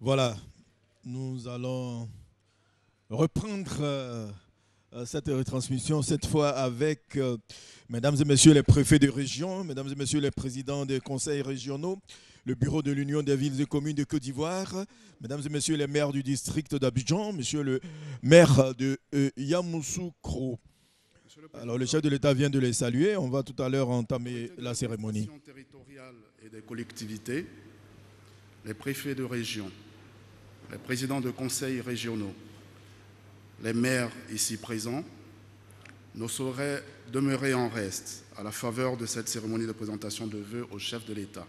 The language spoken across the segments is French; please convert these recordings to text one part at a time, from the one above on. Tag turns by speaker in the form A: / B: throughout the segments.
A: Voilà, nous allons reprendre cette retransmission, cette fois avec mesdames et messieurs les préfets de région, mesdames et messieurs les présidents des conseils régionaux, le bureau de l'Union des villes et communes de Côte d'Ivoire, mesdames et messieurs les maires du district d'Abidjan, monsieur le maire de Yamoussoukro. Alors le chef de l'État vient de les saluer, on va tout à l'heure entamer la cérémonie.
B: Territoriale et des collectivités, les préfets de région, les présidents de conseils régionaux, les maires ici présents, ne sauraient demeurer en reste à la faveur de cette cérémonie de présentation de vœux au chef de l'État.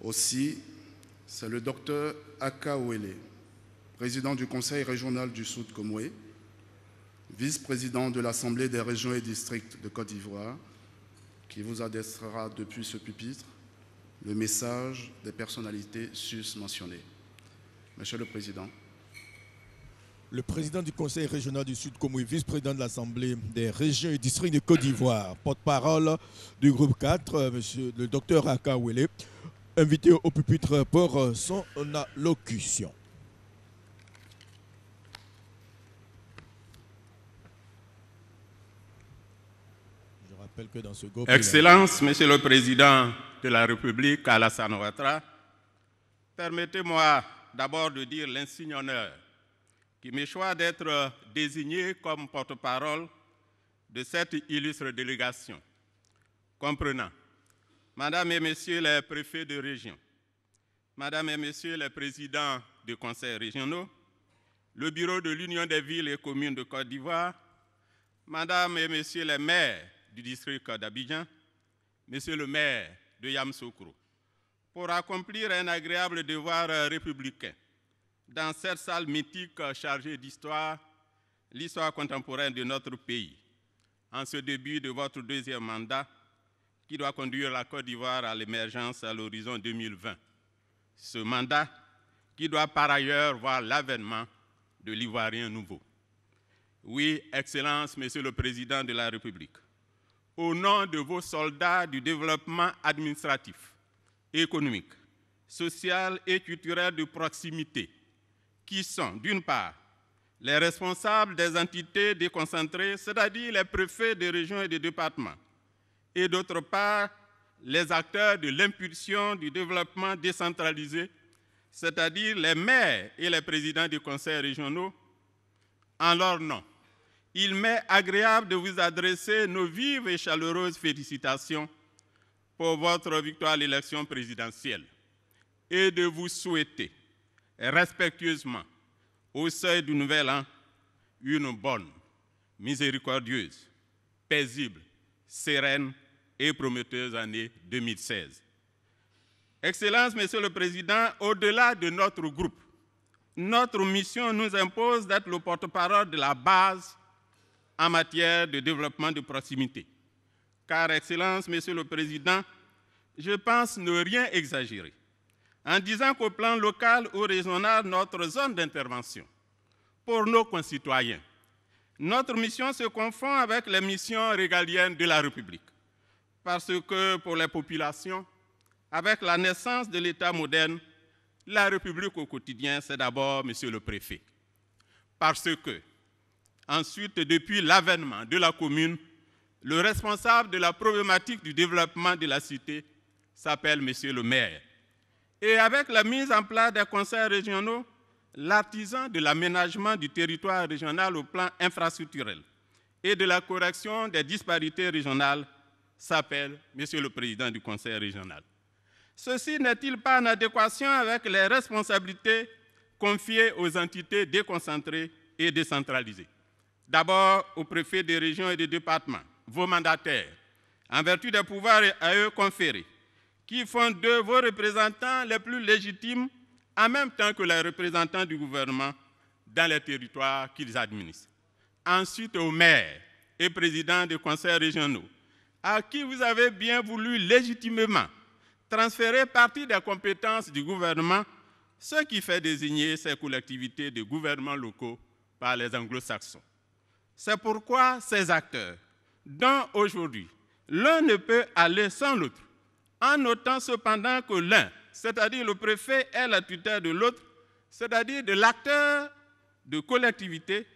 B: Aussi, c'est le docteur Aka Ouele, président du conseil régional du Sud Komoué, vice-président de l'Assemblée des régions et districts de Côte d'Ivoire, qui vous adressera depuis ce pupitre le message des personnalités sus-mentionnées. Monsieur le Président.
A: Le président du Conseil régional du Sud Komoué, vice-président de l'Assemblée des régions et districts de Côte d'Ivoire, porte-parole du groupe 4, monsieur le docteur Aka Ouele, invité au pupitre pour son allocution. Je rappelle que dans ce groupe...
C: Excellence, Monsieur le Président de la République, Alassane Ouattara, permettez-moi d'abord de dire l'insigne honneur qui me choisit d'être désigné comme porte-parole de cette illustre délégation, comprenant Madame et Messieurs les préfets de région, Madame et Messieurs les présidents de conseils régionaux, le bureau de l'Union des villes et communes de Côte d'Ivoire, Madame et Messieurs les maires du district d'Abidjan, Monsieur le maire de Yamoussoukro, pour accomplir un agréable devoir républicain dans cette salle mythique chargée d'histoire, l'histoire contemporaine de notre pays, en ce début de votre deuxième mandat qui doit conduire la Côte d'Ivoire à l'émergence à l'horizon 2020. Ce mandat qui doit par ailleurs voir l'avènement de l'Ivoirien nouveau. Oui, Excellence, Monsieur le Président de la République, au nom de vos soldats du développement administratif, économique, social et culturel de proximité, qui sont, d'une part, les responsables des entités déconcentrées, c'est-à-dire les préfets des régions et des départements, et d'autre part, les acteurs de l'impulsion du développement décentralisé, c'est-à-dire les maires et les présidents des conseils régionaux, en leur nom. Il m'est agréable de vous adresser nos vives et chaleureuses félicitations pour votre victoire à l'élection présidentielle et de vous souhaiter respectueusement, au seuil du nouvel an, une bonne, miséricordieuse, paisible, sereine et prometteuse année 2016. Excellence, Monsieur le Président, au-delà de notre groupe, notre mission nous impose d'être le porte-parole de la base en matière de développement de proximité. Car, Excellence, Monsieur le Président, je pense ne rien exagérer en disant qu'au plan local ou régional, notre zone d'intervention pour nos concitoyens, notre mission se confond avec les missions régaliennes de la République. Parce que pour les populations, avec la naissance de l'État moderne, la République au quotidien, c'est d'abord Monsieur le Préfet. Parce que, ensuite, depuis l'avènement de la commune, le responsable de la problématique du développement de la cité s'appelle Monsieur le maire. Et avec la mise en place des conseils régionaux, l'artisan de l'aménagement du territoire régional au plan infrastructurel et de la correction des disparités régionales s'appelle Monsieur le Président du Conseil régional. Ceci n'est-il pas en adéquation avec les responsabilités confiées aux entités déconcentrées et décentralisées? D'abord aux préfets des régions et des départements, vos mandataires, en vertu des pouvoirs à eux conférés, qui font d'eux vos représentants les plus légitimes, en même temps que les représentants du gouvernement dans les territoires qu'ils administrent. Ensuite aux maires et présidents des conseils régionaux, à qui vous avez bien voulu légitimement transférer partie des compétences du gouvernement, ce qui fait désigner ces collectivités de gouvernements locaux par les anglo-saxons. C'est pourquoi ces acteurs, dont aujourd'hui l'un ne peut aller sans l'autre, en notant cependant que l'un c'est-à-dire le préfet est la tutelle de l'autre, c'est-à-dire de l'acteur de collectivité,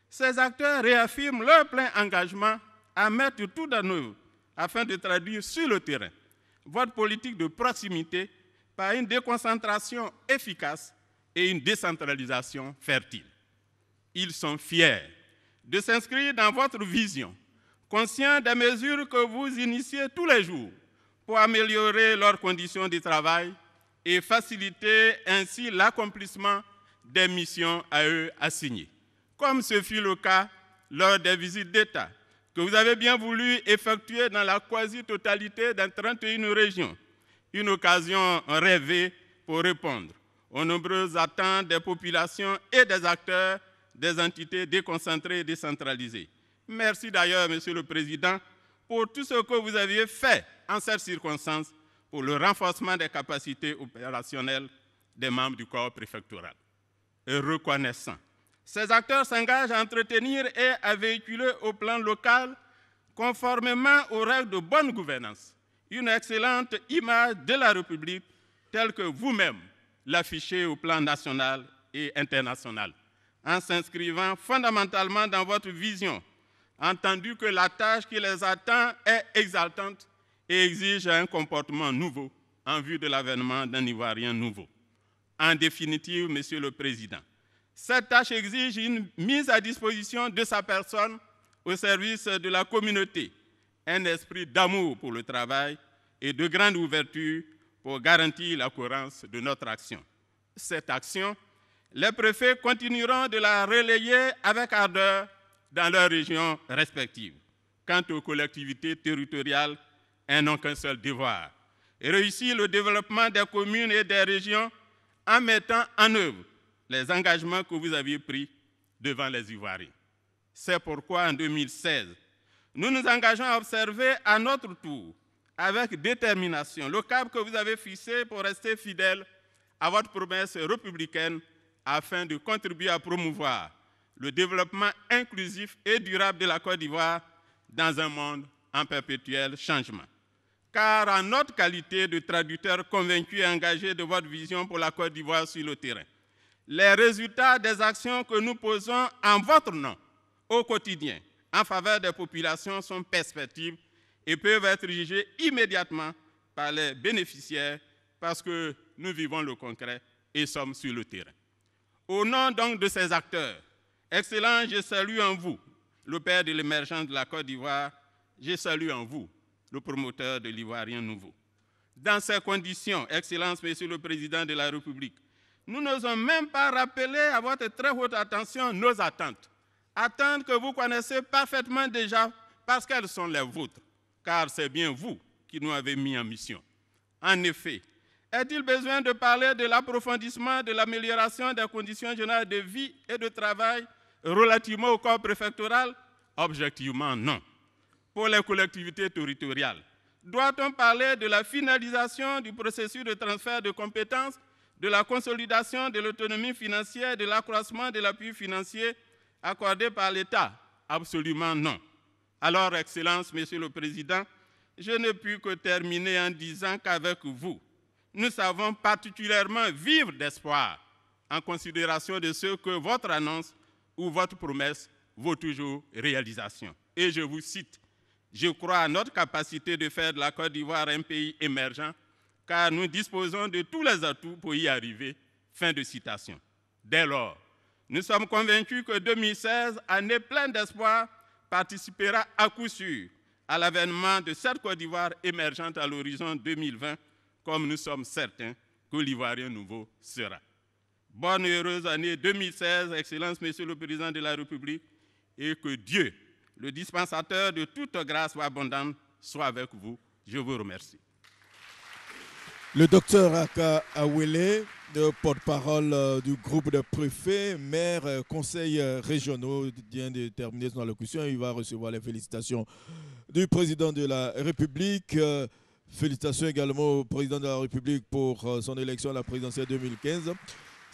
C: ces acteurs réaffirment leur plein engagement à mettre tout en œuvre afin de traduire sur le terrain votre politique de proximité par une déconcentration efficace et une décentralisation fertile. Ils sont fiers de s'inscrire dans votre vision, conscients des mesures que vous initiez tous les jours pour améliorer leurs conditions de travail et faciliter ainsi l'accomplissement des missions à eux assignées. Comme ce fut le cas lors des visites d'État que vous avez bien voulu effectuer dans la quasi-totalité des 31 régions, une occasion rêvée pour répondre aux nombreuses attentes des populations et des acteurs des entités déconcentrées et décentralisées. Merci d'ailleurs, Monsieur le Président, pour tout ce que vous aviez fait en cette circonstance pour le renforcement des capacités opérationnelles des membres du corps préfectoral. Et reconnaissant, ces acteurs s'engagent à entretenir et à véhiculer au plan local, conformément aux règles de bonne gouvernance, une excellente image de la République telle que vous-même l'affichez au plan national et international, en s'inscrivant fondamentalement dans votre vision, entendu que la tâche qui les attend est exaltante et exige un comportement nouveau en vue de l'avènement d'un Ivoirien nouveau. En définitive, Monsieur le Président, cette tâche exige une mise à disposition de sa personne au service de la communauté, un esprit d'amour pour le travail et de grande ouverture pour garantir la cohérence de notre action. Cette action, les préfets continueront de la relayer avec ardeur dans leurs régions respectives. Quant aux collectivités territoriales, elles n'ont qu'un seul devoir: réussir le développement des communes et des régions en mettant en œuvre les engagements que vous aviez pris devant les Ivoiriens. C'est pourquoi en 2016, nous nous engageons à observer à notre tour, avec détermination, le cap que vous avez fixé pour rester fidèle à votre promesse républicaine afin de contribuer à promouvoir le développement inclusif et durable de la Côte d'Ivoire dans un monde en perpétuel changement. Car en notre qualité de traducteur convaincu et engagé de votre vision pour la Côte d'Ivoire sur le terrain, les résultats des actions que nous posons en votre nom au quotidien en faveur des populations sont perspectives et peuvent être jugés immédiatement par les bénéficiaires parce que nous vivons le concret et sommes sur le terrain. Au nom donc de ces acteurs, Excellence, je salue en vous le père de l'émergence de la Côte d'Ivoire, je salue en vous le promoteur de l'Ivoirien nouveau. Dans ces conditions, Excellence, Monsieur le Président de la République, nous n'osons même pas rappeler à votre très haute attention nos attentes. Attentes que vous connaissez parfaitement déjà parce qu'elles sont les vôtres, car c'est bien vous qui nous avez mis en mission. En effet, est-il besoin de parler de l'approfondissement de l'amélioration des conditions générales de vie et de travail relativement au corps préfectoral? Objectivement, non. Pour les collectivités territoriales, doit-on parler de la finalisation du processus de transfert de compétences, de la consolidation de l'autonomie financière, de l'accroissement de l'appui financier accordé par l'État? Absolument non. Alors, Excellence, Monsieur le Président, je ne puis que terminer en disant qu'avec vous, nous savons particulièrement vivre d'espoir en considération de ce que votre annonce ou votre promesse vaut toujours réalisation. Et je vous cite, « Je crois à notre capacité de faire de la Côte d'Ivoire un pays émergent, car nous disposons de tous les atouts pour y arriver. » Fin de citation. Dès lors, nous sommes convaincus que 2016, année pleine d'espoir, participera à coup sûr à l'avènement de cette Côte d'Ivoire émergente à l'horizon 2020, comme nous sommes certains que l'Ivoirien nouveau sera. Bonne et heureuse année 2016, Excellence, Monsieur le Président de la République, et que Dieu, le dispensateur de toute grâce abondante, soit avec vous. Je vous remercie.
A: Le docteur Aka Awele, le porte-parole du groupe de préfets, maires, conseils régionaux, vient de terminer son allocution. Il va recevoir les félicitations du président de la République. Félicitations également au président de la République pour son élection à la présidentielle 2015.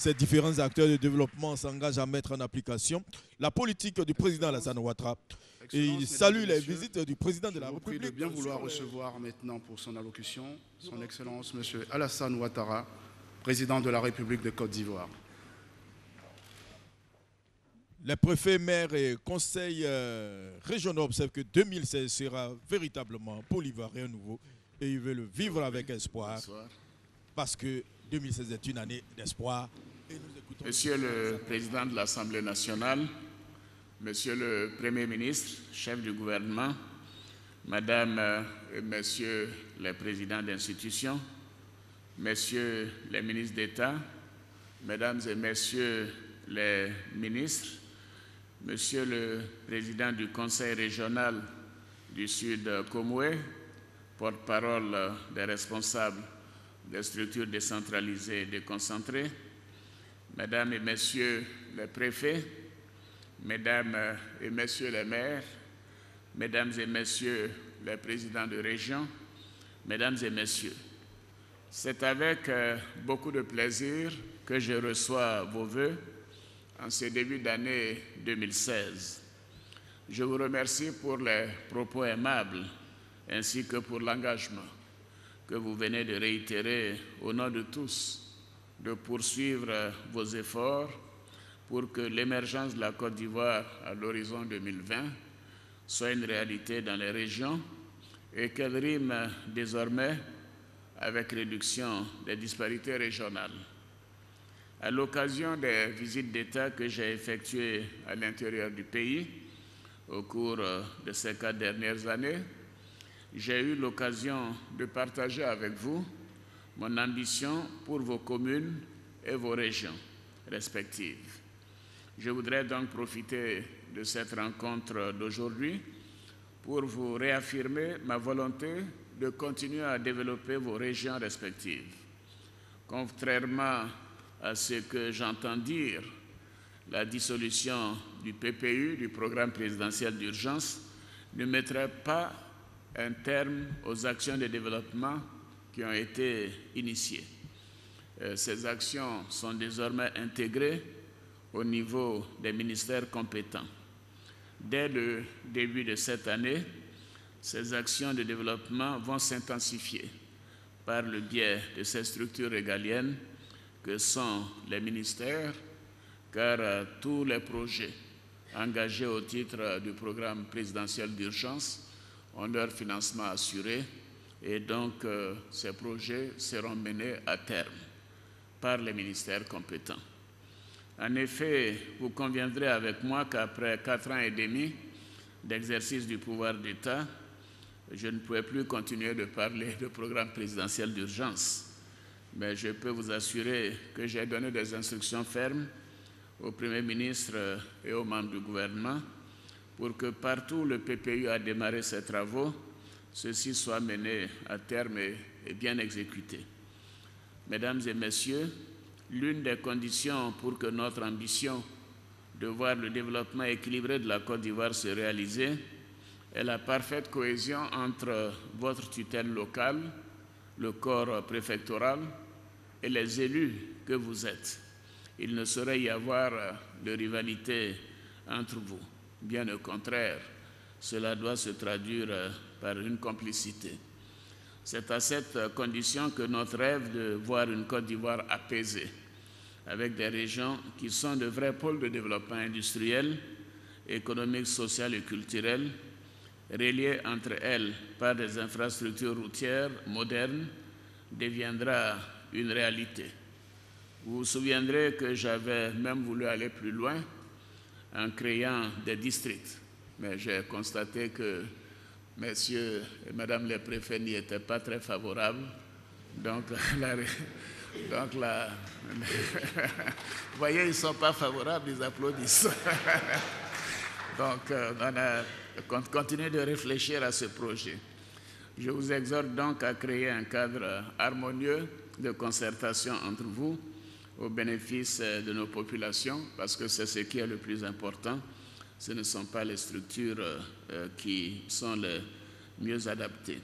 A: ces différents acteurs de développement s'engagent à mettre en application la politique du président Alassane Ouattara. Et il salue les visites du président de la République.
B: Je vous prie de bien vouloir recevoir maintenant pour son allocution son Excellence M. Alassane Ouattara, président de la République de Côte d'Ivoire.
A: Les préfets, maires et conseils régionaux observent que 2016 sera véritablement pour l'Ivoirien nouveau et ils veulent vivre avec espoir. Bonsoir. Parce que 2016 est une année d'espoir.
D: Monsieur le Président de l'Assemblée nationale, Monsieur le Premier ministre, chef du gouvernement, Madame et Messieurs les présidents d'institutions, Messieurs les ministres d'État, Mesdames et Messieurs les ministres, Monsieur le Président du Conseil régional du Sud Comoué, porte-parole des responsables des structures décentralisées et déconcentrées, Mesdames et Messieurs les préfets, Mesdames et Messieurs les maires, Mesdames et Messieurs les présidents de région, Mesdames et Messieurs, c'est avec beaucoup de plaisir que je reçois vos vœux en ce début d'année 2016. Je vous remercie pour les propos aimables ainsi que pour l'engagement que vous venez de réitérer au nom de tous, de poursuivre vos efforts pour que l'émergence de la Côte d'Ivoire à l'horizon 2020 soit une réalité dans les régions et qu'elle rime désormais avec réduction des disparités régionales. À l'occasion des visites d'État que j'ai effectuées à l'intérieur du pays au cours de ces 4 dernières années, j'ai eu l'occasion de partager avec vous mon ambition pour vos communes et vos régions respectives. Je voudrais donc profiter de cette rencontre d'aujourd'hui pour vous réaffirmer ma volonté de continuer à développer vos régions respectives. Contrairement à ce que j'entends dire, la dissolution du PPU, du programme présidentiel d'urgence, ne mettrait pas un terme aux actions de développement qui ont été initiées. Ces actions sont désormais intégrées au niveau des ministères compétents. Dès le début de cette année, ces actions de développement vont s'intensifier par le biais de ces structures régaliennes que sont les ministères, car tous les projets engagés au titre du programme présidentiel d'urgence ont leur financement assuré et donc ces projets seront menés à terme par les ministères compétents. En effet, vous conviendrez avec moi qu'après 4 ans et demi d'exercice du pouvoir d'État, je ne pouvais plus continuer de parler de programme présidentiel d'urgence. Mais je peux vous assurer que j'ai donné des instructions fermes au Premier ministre et aux membres du gouvernement pour que partout où le PPU a démarré ses travaux, ceux-ci soient menés à terme et bien exécutés. Mesdames et Messieurs, l'une des conditions pour que notre ambition de voir le développement équilibré de la Côte d'Ivoire se réaliser est la parfaite cohésion entre votre tutelle locale, le corps préfectoral et les élus que vous êtes. Il ne saurait y avoir de rivalité entre vous. Bien au contraire, cela doit se traduire par une complicité. C'est à cette condition que notre rêve de voir une Côte d'Ivoire apaisée, avec des régions qui sont de vrais pôles de développement industriel, économique, social et culturel, reliées entre elles par des infrastructures routières modernes, deviendra une réalité. Vous vous souviendrez que j'avais même voulu aller plus loin en créant des districts, mais j'ai constaté que messieurs et madame les préfets n'y étaient pas très favorables. Donc, vous voyez, ils ne sont pas favorables, ils applaudissent. Donc, on a continué de réfléchir à ce projet. Je vous exhorte donc à créer un cadre harmonieux de concertation entre vous au bénéfice de nos populations, parce que c'est ce qui est le plus important. Ce ne sont pas les structures qui sont les mieux adaptées.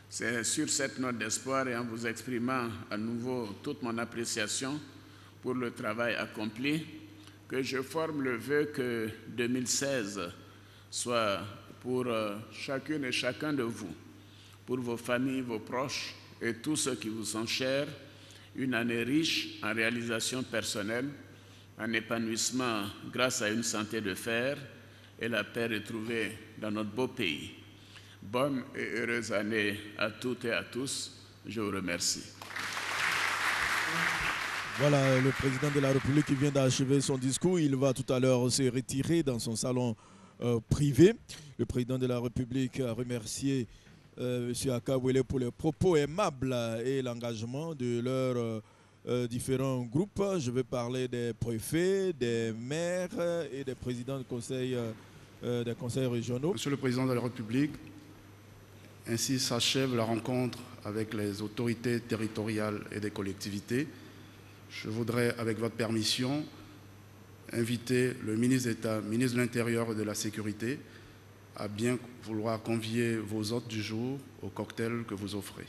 D: C'est sur cette note d'espoir et en vous exprimant à nouveau toute mon appréciation pour le travail accompli, que je forme le vœu que 2016 soit pour chacune et chacun de vous, pour vos familles, vos proches et tous ceux qui vous sont chers, une année riche en réalisations personnelles, en épanouissement grâce à une santé de fer et la paix retrouvée dans notre beau pays. Bonne et heureuse année à toutes et à tous. Je vous remercie.
A: Voilà le président de la République qui vient d'achever son discours. Il va tout à l'heure se retirer dans son salon privé. Le président de la République a remercié M. Akawele pour les propos aimables et l'engagement de leurs différents groupes. Je vais parler des préfets, des maires et des présidents des conseils régionaux.
B: Monsieur le président de la République, ainsi s'achève la rencontre avec les autorités territoriales et des collectivités. Je voudrais, avec votre permission, inviter le ministre d'État, ministre de l'Intérieur et de la Sécurité, à bien vouloir convier vos hôtes du jour au cocktail que vous offrez.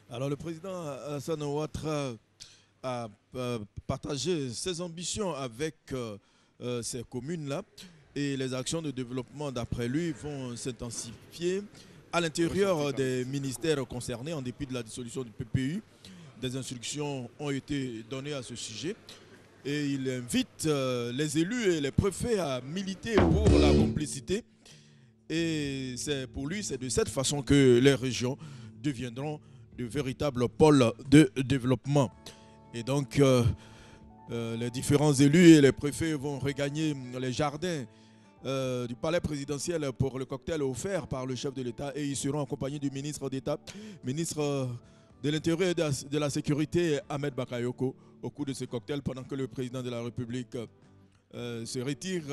A: Alors le président Alassane Ouattara a partagé ses ambitions avec ces communes-là et les actions de développement, d'après lui, vont s'intensifier à l'intérieur des ministères concernés en dépit de la dissolution du PPU. Des instructions ont été données à ce sujet et il invite les élus et les préfets à militer pour la complicité. Et pour lui, c'est de cette façon que les régions deviendront de véritables pôles de développement. Et donc, les différents élus et les préfets vont regagner les jardins du palais présidentiel pour le cocktail offert par le chef de l'État et ils seront accompagnés du ministre d'État, ministre de l'Intérieur et de la Sécurité, Ahmed Bakayoko, au cours de ce cocktail pendant que le président de la République se retire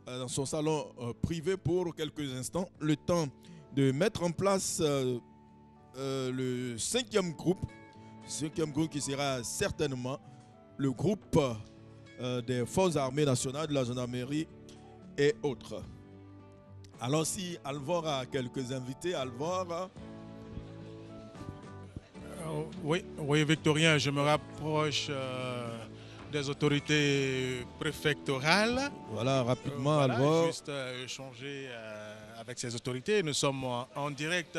A: dans son salon privé pour quelques instants, le temps de mettre en place le cinquième groupe qui sera certainement le groupe des forces armées nationales, de la gendarmerie et autres. Alors si Alvor a quelques invités, Alvor.
E: Oui, Victorien, je me rapproche des autorités préfectorales.
A: Voilà, rapidement, Alvor.
E: Juste échanger avec ces autorités. Nous sommes en direct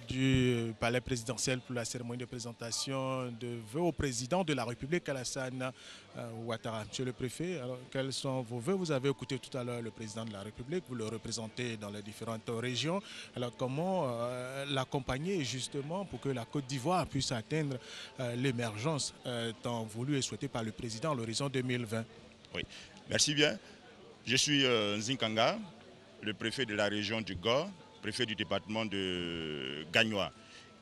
E: du palais présidentiel pour la cérémonie de présentation de vœux au président de la République, Alassane Ouattara. Monsieur le préfet, alors, quels sont vos vœux? Vous avez écouté tout à l'heure le président de la République, vous le représentez dans les différentes régions. Alors comment l'accompagner justement pour que la Côte d'Ivoire puisse atteindre l'émergence tant voulue et souhaitée par le président à l'horizon 2020?
F: Oui, merci bien. Je suis Nzinkanga, le préfet de la région du Gor, préfet du département de Gagnoa.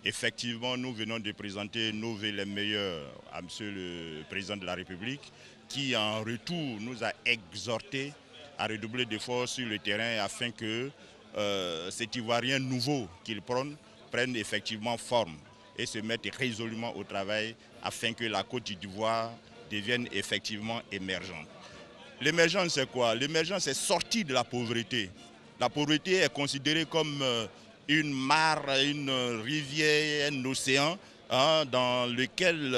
F: Effectivement, nous venons de présenter nos vœux les meilleurs à Monsieur le Président de la République, qui en retour nous a exhortés à redoubler d'efforts sur le terrain afin que cet Ivoirien nouveau qu'il prenne effectivement forme et se mette résolument au travail afin que la Côte d'Ivoire devienne effectivement émergente. L'émergence, c'est quoi? L'émergence, c'est sortir de la pauvreté. La pauvreté est considérée comme une mare, une rivière, un océan dans lequel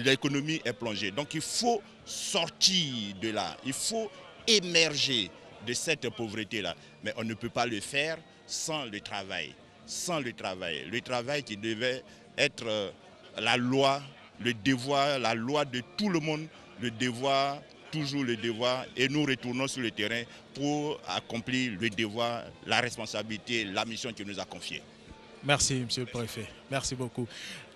F: l'économie est plongée. Donc il faut sortir de là, il faut émerger de cette pauvreté-là. Mais on ne peut pas le faire sans le travail. Sans le travail. Le travail qui devait être la loi, le devoir, la loi de tout le monde, le devoir, toujours le devoir, et nous retournons sur le terrain pour accomplir le devoir, la responsabilité, la mission qu'il nous a confiée.
E: Merci, monsieur le préfet. Merci beaucoup.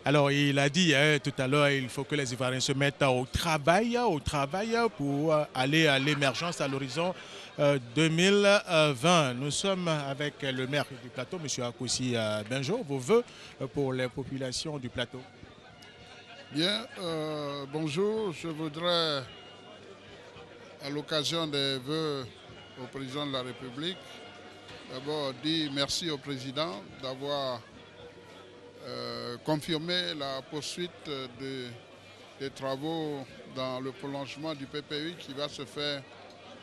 E: Alors, il a dit tout à l'heure, il faut que les Ivoiriens se mettent au travail pour aller à l'émergence à l'horizon 2020. Nous sommes avec le maire du plateau, monsieur Akoussi Benjo. Vos vœux pour les populations du plateau?
G: Bien, bonjour. Je voudrais, à l'occasion des vœux au président de la République, d'abord dire merci au président d'avoir confirmé la poursuite des travaux dans le prolongement du PPU qui va se faire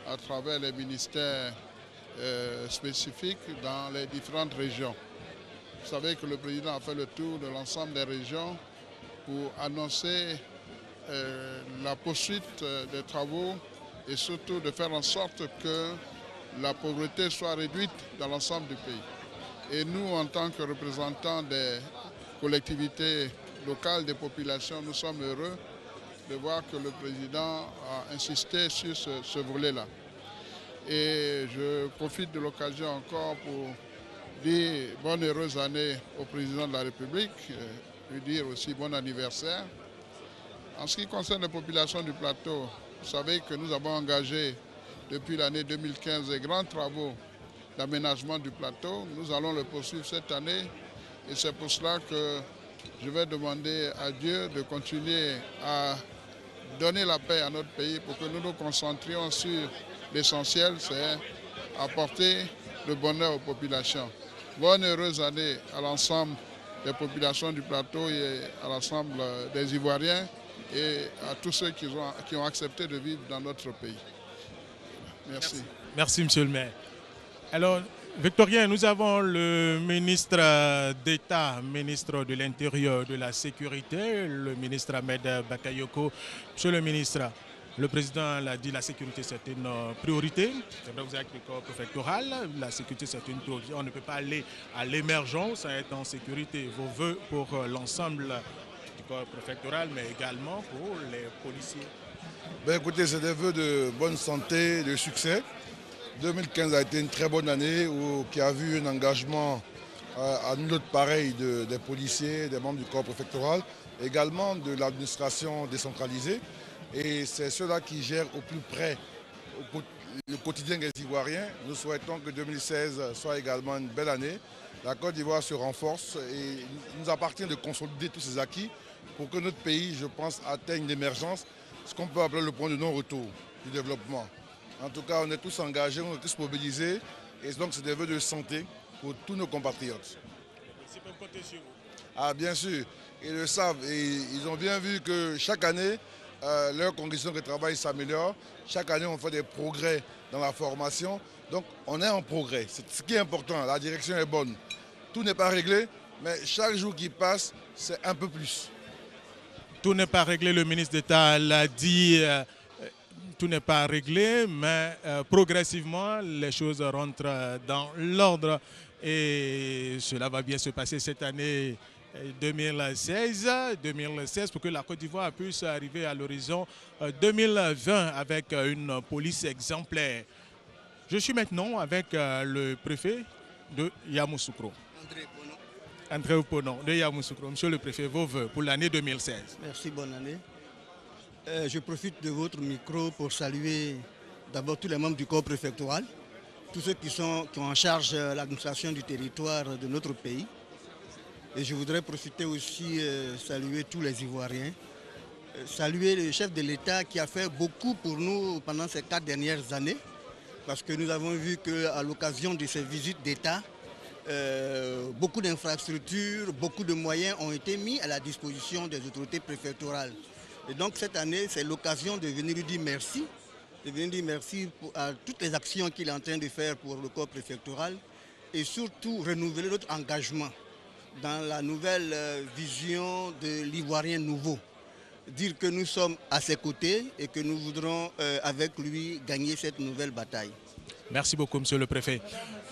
G: à travers les ministères spécifiques dans les différentes régions. Vous savez que le président a fait le tour de l'ensemble des régions pour annoncer la poursuite des travaux et surtout de faire en sorte que la pauvreté soit réduite dans l'ensemble du pays. Et nous, en tant que représentants des collectivités locales, des populations, nous sommes heureux de voir que le président a insisté sur ce volet-là. Et je profite de l'occasion encore pour dire bonne heureuse année au président de la République, lui dire aussi bon anniversaire. En ce qui concerne les populations du plateau, vous savez que nous avons engagé depuis l'année 2015 des grands travaux d'aménagement du plateau. Nous allons le poursuivre cette année et c'est pour cela que je vais demander à Dieu de continuer à donner la paix à notre pays pour que nous nous concentrions sur l'essentiel, c'est apporter le bonheur aux populations. Bonne heureuse année à l'ensemble des populations du plateau et à l'ensemble des Ivoiriens et à tous ceux qui ont accepté de vivre dans notre pays. Merci.
E: Merci, monsieur le maire. Alors, Victorien, nous avons le ministre d'État, ministre de l'Intérieur, de la Sécurité, le ministre Ahmed Bakayoko. Monsieur le ministre, le président l'a dit, la sécurité c'est une priorité. C'est vrai que vous avez le corps préfectoral, la sécurité c'est une priorité. On ne peut pas aller à l'émergence sans être en sécurité. Vos voeux pour l'ensemble du corps préfectoral, mais également pour les policiers.
H: Ben écoutez, c'est des vœux de bonne santé, de succès. 2015 a été une très bonne année qui a vu un engagement à nul autre pareil des policiers, des membres du corps préfectoral, également de l'administration décentralisée. Et c'est ceux-là qui gèrent au plus près le quotidien des Ivoiriens. Nous souhaitons que 2016 soit également une belle année. La Côte d'Ivoire se renforce et il nous appartient de consolider tous ces acquis pour que notre pays, je pense, atteigne l'émergence, ce qu'on peut appeler le point de non-retour du développement. En tout cas, on est tous engagés, on est tous mobilisés et donc c'est des vœux de santé pour tous nos compatriotes.
E: Ils peuvent compter sur vous.
H: Ah, bien sûr, ils le savent et ils ont bien vu que chaque année, leurs conditions de travail s'améliorent. Chaque année, on fait des progrès dans la formation. Donc, on est en progrès. C'est ce qui est important. La direction est bonne. Tout n'est pas réglé, mais chaque jour qui passe, c'est un peu plus.
E: Tout n'est pas réglé, le ministre d'État l'a dit. Tout n'est pas réglé, mais progressivement, les choses rentrent dans l'ordre. Et cela va bien se passer cette année 2016 pour que la Côte d'Ivoire puisse arriver à l'horizon 2020 avec une police exemplaire. Je suis maintenant avec le préfet de Yamoussoukro. André Oponon de Yamoussoukro. Monsieur le préfet, vos vœux pour l'année 2016.
I: Merci, bonne année. Je profite de votre micro pour saluer d'abord tous les membres du corps préfectoral, tous ceux qui ont en charge l'administration du territoire de notre pays. Et je voudrais profiter aussi saluer tous les Ivoiriens, saluer le chef de l'État qui a fait beaucoup pour nous pendant ces 4 dernières années, parce que nous avons vu qu'à l'occasion de ces visites d'État, beaucoup d'infrastructures, beaucoup de moyens ont été mis à la disposition des autorités préfectorales. Et donc cette année, c'est l'occasion de venir lui dire merci, à toutes les actions qu'il est en train de faire pour le corps préfectoral et surtout renouveler notre engagement dans la nouvelle vision de l'Ivoirien nouveau. Dire que nous sommes à ses côtés et que nous voudrons avec lui gagner cette nouvelle bataille.
E: Merci beaucoup, monsieur le préfet.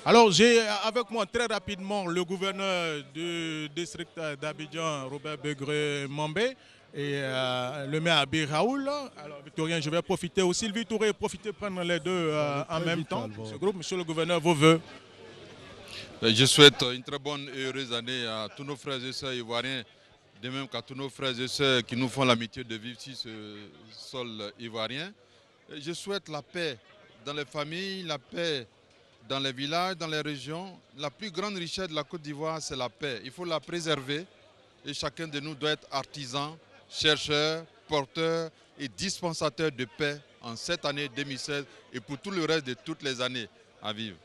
E: Alors, j'ai avec moi très rapidement le gouverneur du district d'Abidjan, Robert Begré-Mambé, et le maire Abi Raoul. Alors, Victorien, je vais profiter aussi, Sylvie Touré, prendre les deux en même temps. Ce groupe, monsieur le gouverneur, vos vœux.
J: Je souhaite une très bonne et heureuse année à tous nos frères et sœurs ivoiriens, de même qu'à tous nos frères et sœurs qui nous font l'amitié de vivre sur ce sol ivoirien. Je souhaite la paix dans les familles, la paix dans les villages, dans les régions. La plus grande richesse de la Côte d'Ivoire, c'est la paix. Il faut la préserver et chacun de nous doit être artisan, chercheur, porteur et dispensateur de paix en cette année 2016 et pour tout le reste de toutes les années à vivre.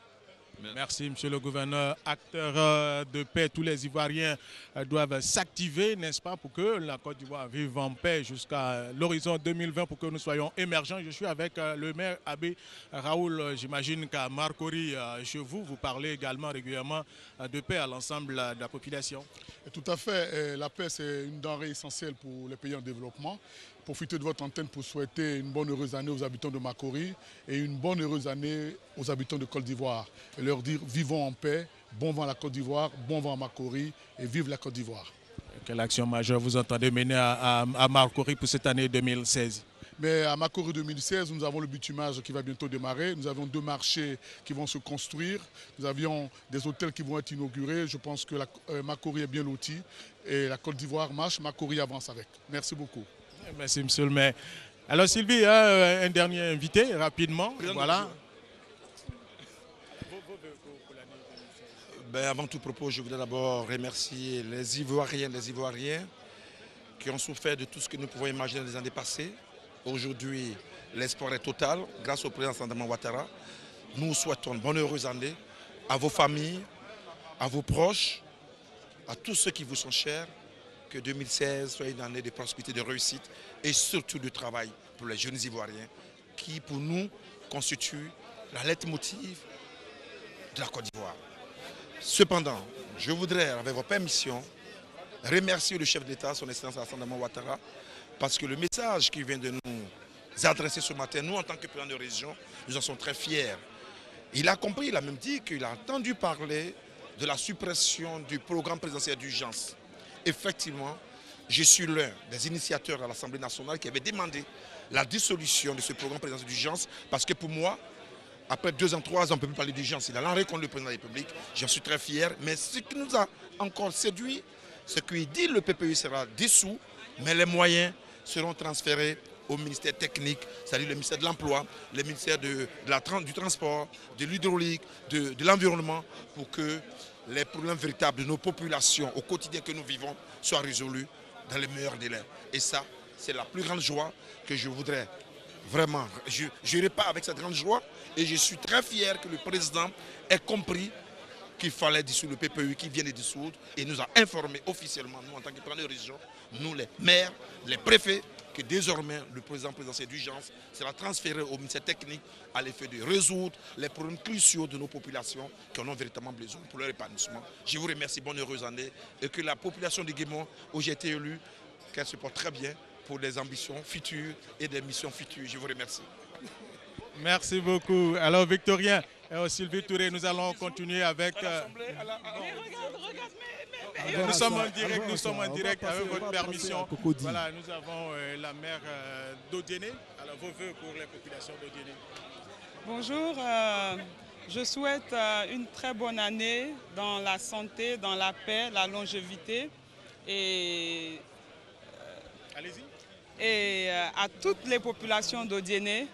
E: Merci, monsieur le gouverneur. Acteur de paix, tous les Ivoiriens doivent s'activer, n'est-ce pas, pour que la Côte d'Ivoire vive en paix jusqu'à l'horizon 2020, pour que nous soyons émergents. Je suis avec le maire Abbé Raoul. J'imagine qu'à Marcory, chez vous, vous parlez également régulièrement de paix à l'ensemble de la population.
G: Tout à fait. La paix, c'est une denrée essentielle pour les pays en développement. Profitez de votre antenne pour souhaiter une bonne heureuse année aux habitants de Marcory et une bonne heureuse année aux habitants de Côte d'Ivoire. Et leur dire vivons en paix, bon vent à la Côte d'Ivoire, bon vent à Marcory et vive la Côte d'Ivoire.
E: Quelle action majeure vous entendez mener à Marcory pour cette année 2016?
G: Mais à Marcory 2016, nous avons le bitumage qui va bientôt démarrer. Nous avons 2 marchés qui vont se construire. Nous avions des hôtels qui vont être inaugurés. Je pense que Marcory est bien loti et la Côte d'Ivoire marche. Marcory avance avec. Merci beaucoup.
E: Merci, monsieur le maire. Alors, Sylvie, un dernier invité, rapidement. Voilà.
K: Avant tout propos, je voudrais d'abord remercier les Ivoiriens qui ont souffert de tout ce que nous pouvons imaginer dans les années passées. Aujourd'hui, l'espoir est total grâce au président Sandaman Ouattara. Nous souhaitons une bonne heureuse année à vos familles, à vos proches, à tous ceux qui vous sont chers. Que 2016 soit une année de prospérité, de réussite et surtout de travail pour les jeunes Ivoiriens qui, pour nous, constituent la leitmotiv de la Côte d'Ivoire. Cependant, je voudrais, avec votre permission, remercier le chef d'État, son Excellence Sandaman Ouattara, parce que le message qu'il vient de nous adresser ce matin, nous, en tant que président de région, nous en sommes très fiers. Il a compris, il a même dit qu'il a entendu parler de la suppression du programme présidentiel d'urgence. Effectivement, je suis l'un des initiateurs à l'Assemblée nationale qui avait demandé la dissolution de ce programme présidentiel d'urgence parce que pour moi, après 2 ans, 3 ans, on ne peut plus parler d'urgence. Il a l'enré contre le président de la République. J'en suis très fier. Mais ce qui nous a encore séduit, c'est qu'il dit que le PPU sera dissous, mais les moyens seront transférés au ministère technique, c'est-à-dire le ministère de l'Emploi, le ministère du Transport, de l'Hydraulique, de l'Environnement, pour que les problèmes véritables de nos populations au quotidien que nous vivons soient résolus dans les meilleurs délais. Et ça, c'est la plus grande joie que je voudrais vraiment. Je n'irai pas avec cette grande joie et je suis très fier que le président ait compris qu'il fallait dissoudre le PPU qui vient de dissoudre et nous a informé officiellement, nous en tant que président de région, nous les maires, les préfets, que désormais le présidentiel d'urgence sera transféré au ministère technique à l'effet de résoudre les problèmes cruciaux de nos populations qui en ont véritablement besoin pour leur épanouissement. Je vous remercie, bonne heureuse année et que la population de Guémon, où j'ai été élu, qu'elle se porte très bien pour des ambitions futures et des missions futures. Je vous remercie.
E: Merci beaucoup. Alors Victorien et Sylvie Touré, nous allons continuer avec... Nous sommes en direct avec votre permission. Voilà, nous avons la maire d'Odiéné. Alors vos vœux pour les populations d'Odiéné.
L: Bonjour, je souhaite une très bonne année dans la santé, dans la paix, la longévité et...
E: Allez-y.
L: Et à toutes les populations d'Odiéné,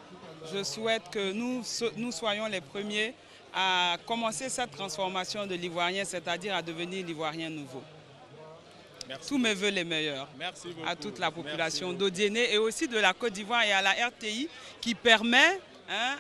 L: je souhaite que nous soyons les premiers à commencer cette transformation de l'Ivoirien, c'est-à-dire à devenir l'Ivoirien nouveau. Merci. Tous mes voeux les meilleurs.
E: Merci beaucoup.
L: À toute la population d'Odiéné et aussi de la Côte d'Ivoire et à la RTI qui permet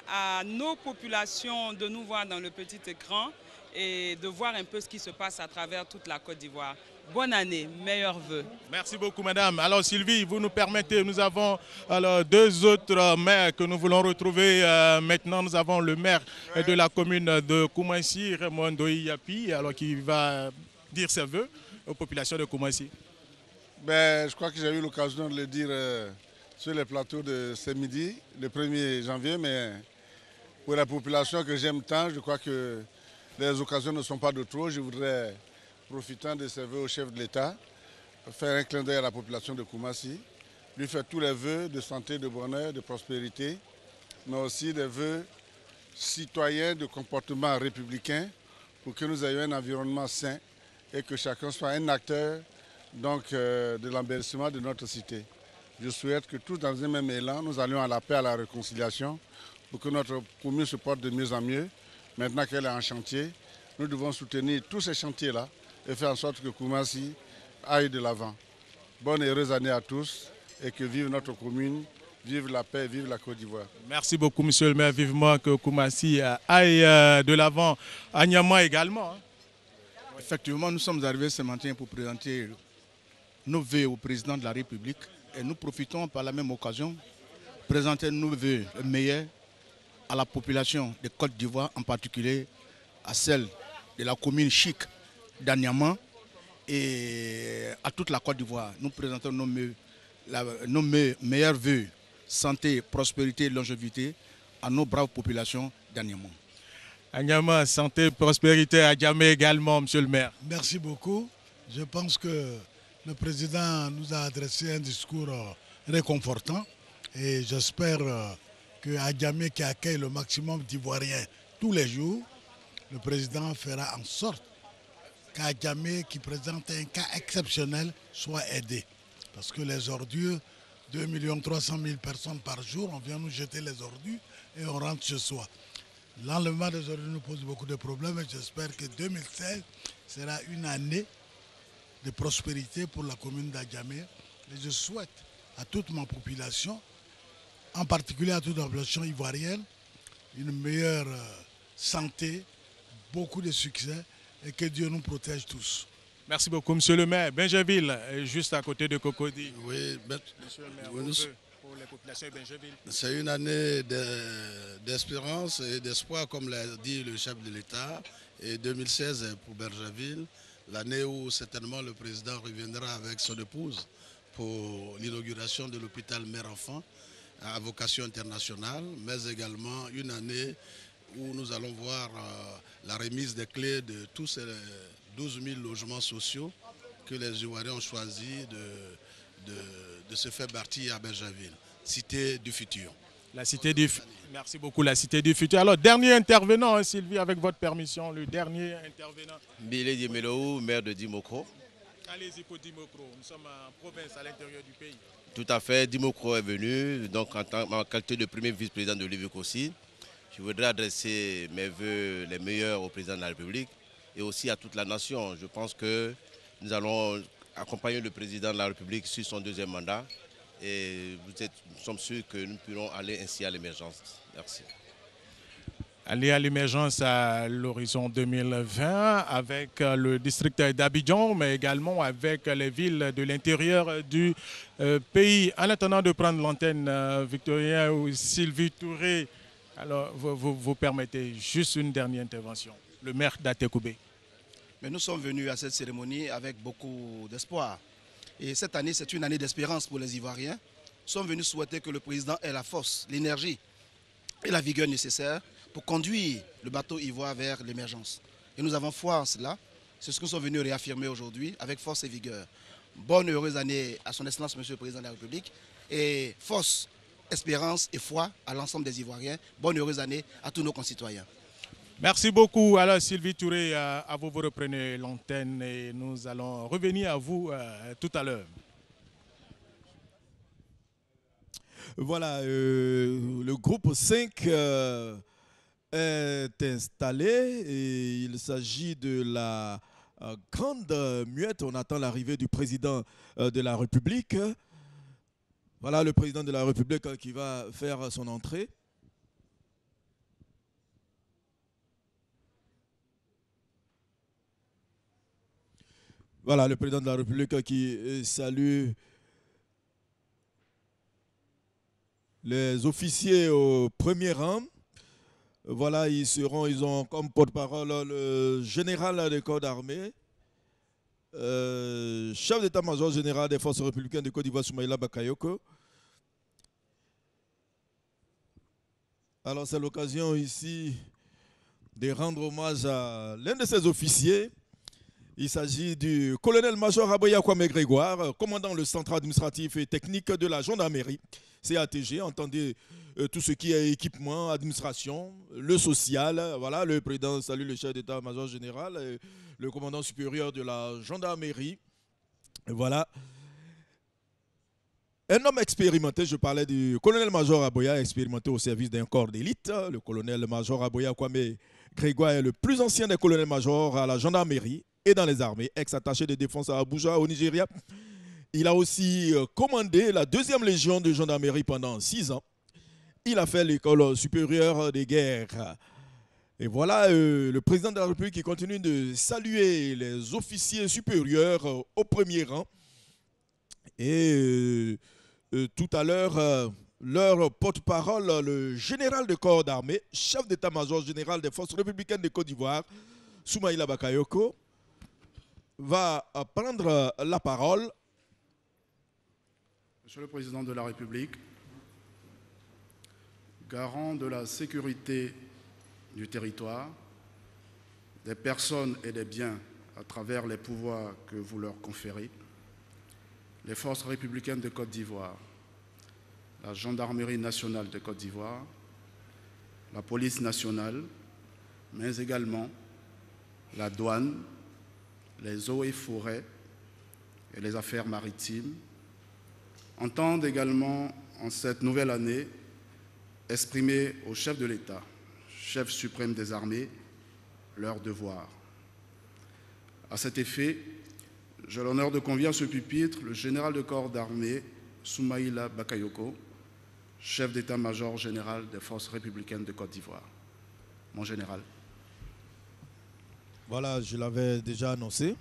L: à nos populations de nous voir dans le petit écran et de voir un peu ce qui se passe à travers toute la Côte d'Ivoire. Bonne année, meilleurs vœux.
E: Merci beaucoup, madame. Alors, Sylvie, vous nous permettez, nous avons alors 2 autres maires que nous voulons retrouver. Maintenant, nous avons le maire de la commune de Koumassi, Raymond Ndoye Yapi, alors qui va dire ses vœux aux populations de Koumassi.
G: Je crois que j'ai eu l'occasion de le dire sur les plateaux de ce midi, le 1er janvier, mais pour la population que j'aime tant, je crois que les occasions ne sont pas de trop. Je voudrais, profitant de ces vœux au chef de l'État, faire un clin d'œil à la population de Koumassi, lui faire tous les vœux de santé, de bonheur, de prospérité, mais aussi des vœux citoyens de comportement républicain pour que nous ayons un environnement sain et que chacun soit un acteur donc, de l'embellissement de notre cité. Je souhaite que tous dans un même élan, nous allions à la paix, à la réconciliation pour que notre commune se porte de mieux en mieux. Maintenant qu'elle est en chantier, nous devons soutenir tous ces chantiers-là et faire en sorte que Koumassi aille de l'avant. Bonne et heureuse année à tous et que vive notre commune vive la paix, vive la Côte d'Ivoire.
E: Merci beaucoup, monsieur le maire. Vivement que Koumassi aille de l'avant, à Niamey également. Hein.
I: Effectivement, nous sommes arrivés ce matin pour présenter nos vœux au président de la République et nous profitons par la même occasion de présenter nos vœux meilleurs à la population de Côte d'Ivoire, en particulier à celle de la commune chic d'Aniama et à toute la Côte d'Ivoire. Nous présentons nos meilleurs vœux, santé, prospérité et longévité à nos braves populations d'Aniama.
E: Anyama, santé, prospérité à Djamé également, monsieur le maire.
M: Merci beaucoup. Je pense que le président nous a adressé un discours réconfortant et j'espère qu'à Djamé qui accueille le maximum d'Ivoiriens tous les jours, le président fera en sorte qu'à Djamé qui présente un cas exceptionnel soit aidé. Parce que les ordures, 2 300 000 personnes par jour, on vient nous jeter les ordures et on rentre chez soi. L'enlèvement des ordures nous pose beaucoup de problèmes et j'espère que 2016 sera une année de prospérité pour la commune d'Adjamé. Et je souhaite à toute ma population, en particulier à toute la population ivoirienne, une meilleure santé, beaucoup de succès et que Dieu nous protège tous.
E: Merci beaucoup, monsieur le maire. Benjaville, juste à côté de Cocody.
N: Oui,
E: monsieur le maire, pour les populations de Benjaville.
N: C'est une année d'espérance et d'espoir, comme l'a dit le chef de l'État. Et 2016 pour Benjaville, l'année où certainement le président reviendra avec son épouse pour l'inauguration de l'hôpital mère-enfant à vocation internationale, mais également une année où nous allons voir la remise des clés de tous ces 12 000 logements sociaux que les Ivoiriens ont choisi de se faire bâtir à Benjaville, cité du futur.
E: La cité du futur. Merci beaucoup, la cité du futur. Alors, dernier intervenant, hein, Sylvie, avec votre permission, le dernier intervenant.
O: Bilé Dimelou, maire de Dimokro.
E: Allez-y pour Dimokro, nous sommes en province à l'intérieur du pays.
O: Tout à fait, Dimokro est venu, donc en qualité de premier vice-président de l'UVIC aussi. Je voudrais adresser mes vœux les meilleurs au président de la République et aussi à toute la nation. Je pense que nous allons accompagner le président de la République sur son deuxième mandat et nous sommes sûrs que nous pourrons aller ainsi à l'émergence. Merci.
E: Aller à l'émergence à l'horizon 2020 avec le district d'Abidjan, mais également avec les villes de l'intérieur du pays. En attendant de prendre l'antenne, Victorien ou Sylvie Touré, alors vous permettez juste une dernière intervention. Le maire d'Atekoubé.
I: Mais nous sommes venus à cette cérémonie avec beaucoup d'espoir. Et cette année, c'est une année d'espérance pour les Ivoiriens. Nous sommes venus souhaiter que le président ait la force, l'énergie et la vigueur nécessaires pour conduire le bateau ivoire vers l'émergence. Et nous avons foi en cela. C'est ce que nous sommes venus réaffirmer aujourd'hui avec force et vigueur. Bonne et heureuse année à son Excellence, Monsieur le Président de la République. Et force, espérance et foi à l'ensemble des Ivoiriens. Bonne et heureuse année à tous nos concitoyens.
E: Merci beaucoup. Alors Sylvie Touré, à vous reprenez l'antenne et nous allons revenir à vous tout à l'heure.
A: Voilà, le groupe 5 est installé et il s'agit de la grande muette. On attend l'arrivée du président de la République. Voilà le président de la République qui va faire son entrée. Voilà le président de la République qui salue les officiers au premier rang. Voilà, ils ont comme porte-parole le général des corps d'armée, chef d'état-major général des forces républicaines de Côte d'Ivoire, Soumaïla Bakayoko. Alors c'est l'occasion ici de rendre hommage à l'un de ces officiers. Il s'agit du colonel-major Aboya Kwame Grégoire, commandant le centre administratif et technique de la gendarmerie, CATG. Entendez tout ce qui est équipement, administration, le social. Voilà, le président salue le chef d'état-major général, le commandant supérieur de la gendarmerie. Voilà. Un homme expérimenté, je parlais du colonel-major Aboya, expérimenté au service d'un corps d'élite. Le colonel-major Aboya Kwame Grégoire est le plus ancien des colonels-majors à la gendarmerie et dans les armées, ex-attaché de défense à Abuja, au Nigeria. Il a aussi commandé la 2e Légion de gendarmerie pendant 6 ans. Il a fait l'école supérieure des guerres. Et voilà le président de la République qui continue de saluer les officiers supérieurs au premier rang. Et tout à l'heure, leur porte-parole, le général de corps d'armée, chef d'état-major général des forces républicaines de Côte d'Ivoire, Soumaïla Bakayoko, va prendre la parole.
B: Monsieur le Président de la République, garant de la sécurité du territoire, des personnes et des biens à travers les pouvoirs que vous leur conférez, les forces républicaines de Côte d'Ivoire, la gendarmerie nationale de Côte d'Ivoire, la police nationale, mais également la douane, les eaux et forêts et les affaires maritimes, entendent également en cette nouvelle année exprimer au chef de l'État, chef suprême des armées, leurs devoirs. À cet effet, j'ai l'honneur de convier à ce pupitre le général de corps d'armée Soumaïla Bakayoko, chef d'état-major général des forces républicaines de Côte d'Ivoire. Mon général.
A: Voilà, je l'avais déjà annoncé.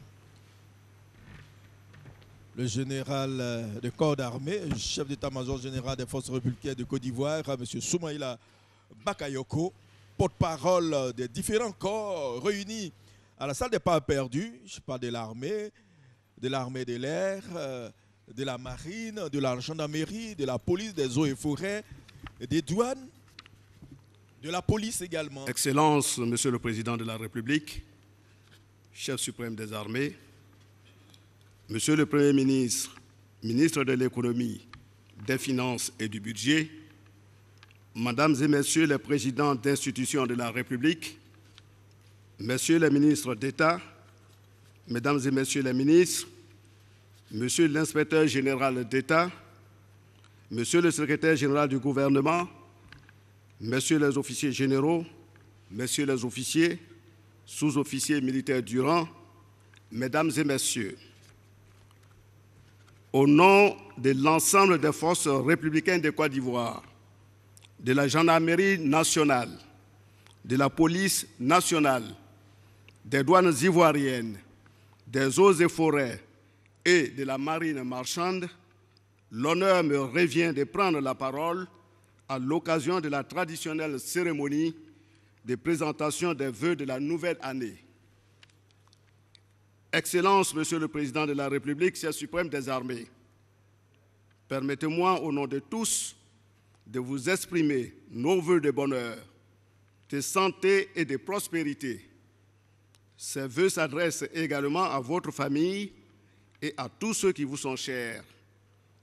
A: Le général de corps d'armée, chef d'état-major général des forces républicaines de Côte d'Ivoire, M. Soumaïla Bakayoko, porte-parole des différents corps réunis à la salle des pas perdus. Je parle de l'armée de l'air, de la marine, de la gendarmerie, de la police, des eaux et forêts, des douanes, de la police également.
P: Excellence, Monsieur le Président de la République, chef suprême des armées, Monsieur le Premier ministre, ministre de l'économie, des finances et du budget, Mesdames et Messieurs les présidents d'institutions de la République, Messieurs les ministres d'État, Mesdames et Messieurs les ministres, Monsieur l'inspecteur général d'État, Monsieur le secrétaire général du gouvernement, Messieurs les officiers généraux, Messieurs les officiers, sous-officiers militaires du rang, Mesdames et Messieurs, au nom de l'ensemble des forces républicaines de Côte d'Ivoire, de la gendarmerie nationale, de la police nationale, des douanes ivoiriennes, des eaux et forêts et de la marine marchande, l'honneur me revient de prendre la parole à l'occasion de la traditionnelle cérémonie de présentation des vœux de la nouvelle année. Excellence, Monsieur le Président de la République, chef suprême des armées, permettez-moi au nom de tous de vous exprimer nos vœux de bonheur, de santé et de prospérité. Ces vœux s'adressent également à votre famille et à tous ceux qui vous sont chers,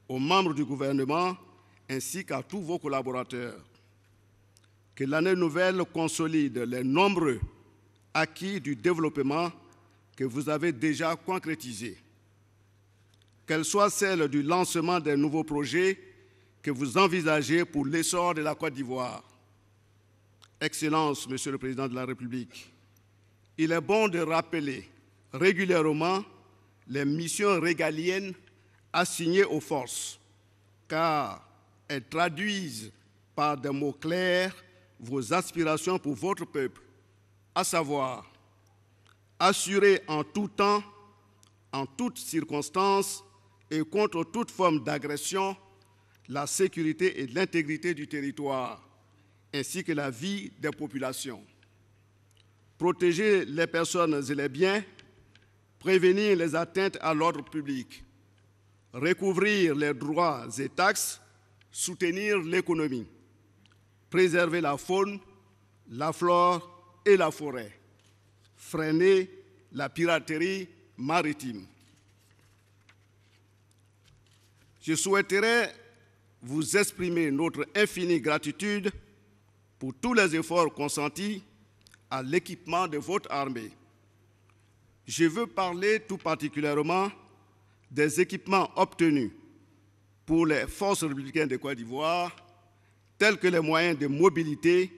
P: aux membres du gouvernement ainsi qu'à tous vos collaborateurs. Que l'année nouvelle consolide les nombreux acquis du développement que vous avez déjà concrétisés. Qu'elle soit celle du lancement des nouveaux projets que vous envisagez pour l'essor de la Côte d'Ivoire. Excellence, Monsieur le Président de la République, il est bon de rappeler régulièrement les missions régaliennes assignées aux forces, car elles traduisent par des mots clairs vos aspirations pour votre peuple, à savoir assurer en tout temps, en toutes circonstances et contre toute forme d'agression la sécurité et l'intégrité du territoire, ainsi que la vie des populations. Protéger les personnes et les biens, prévenir les atteintes à l'ordre public, recouvrir les droits et taxes, soutenir l'économie, préserver la faune, la flore et la forêt, freiner la piraterie maritime. Je souhaiterais vous exprimer notre infinie gratitude pour tous les efforts consentis à l'équipement de votre armée. Je veux parler tout particulièrement des équipements obtenus pour les forces républicaines de Côte d'Ivoire, tels que les moyens de mobilité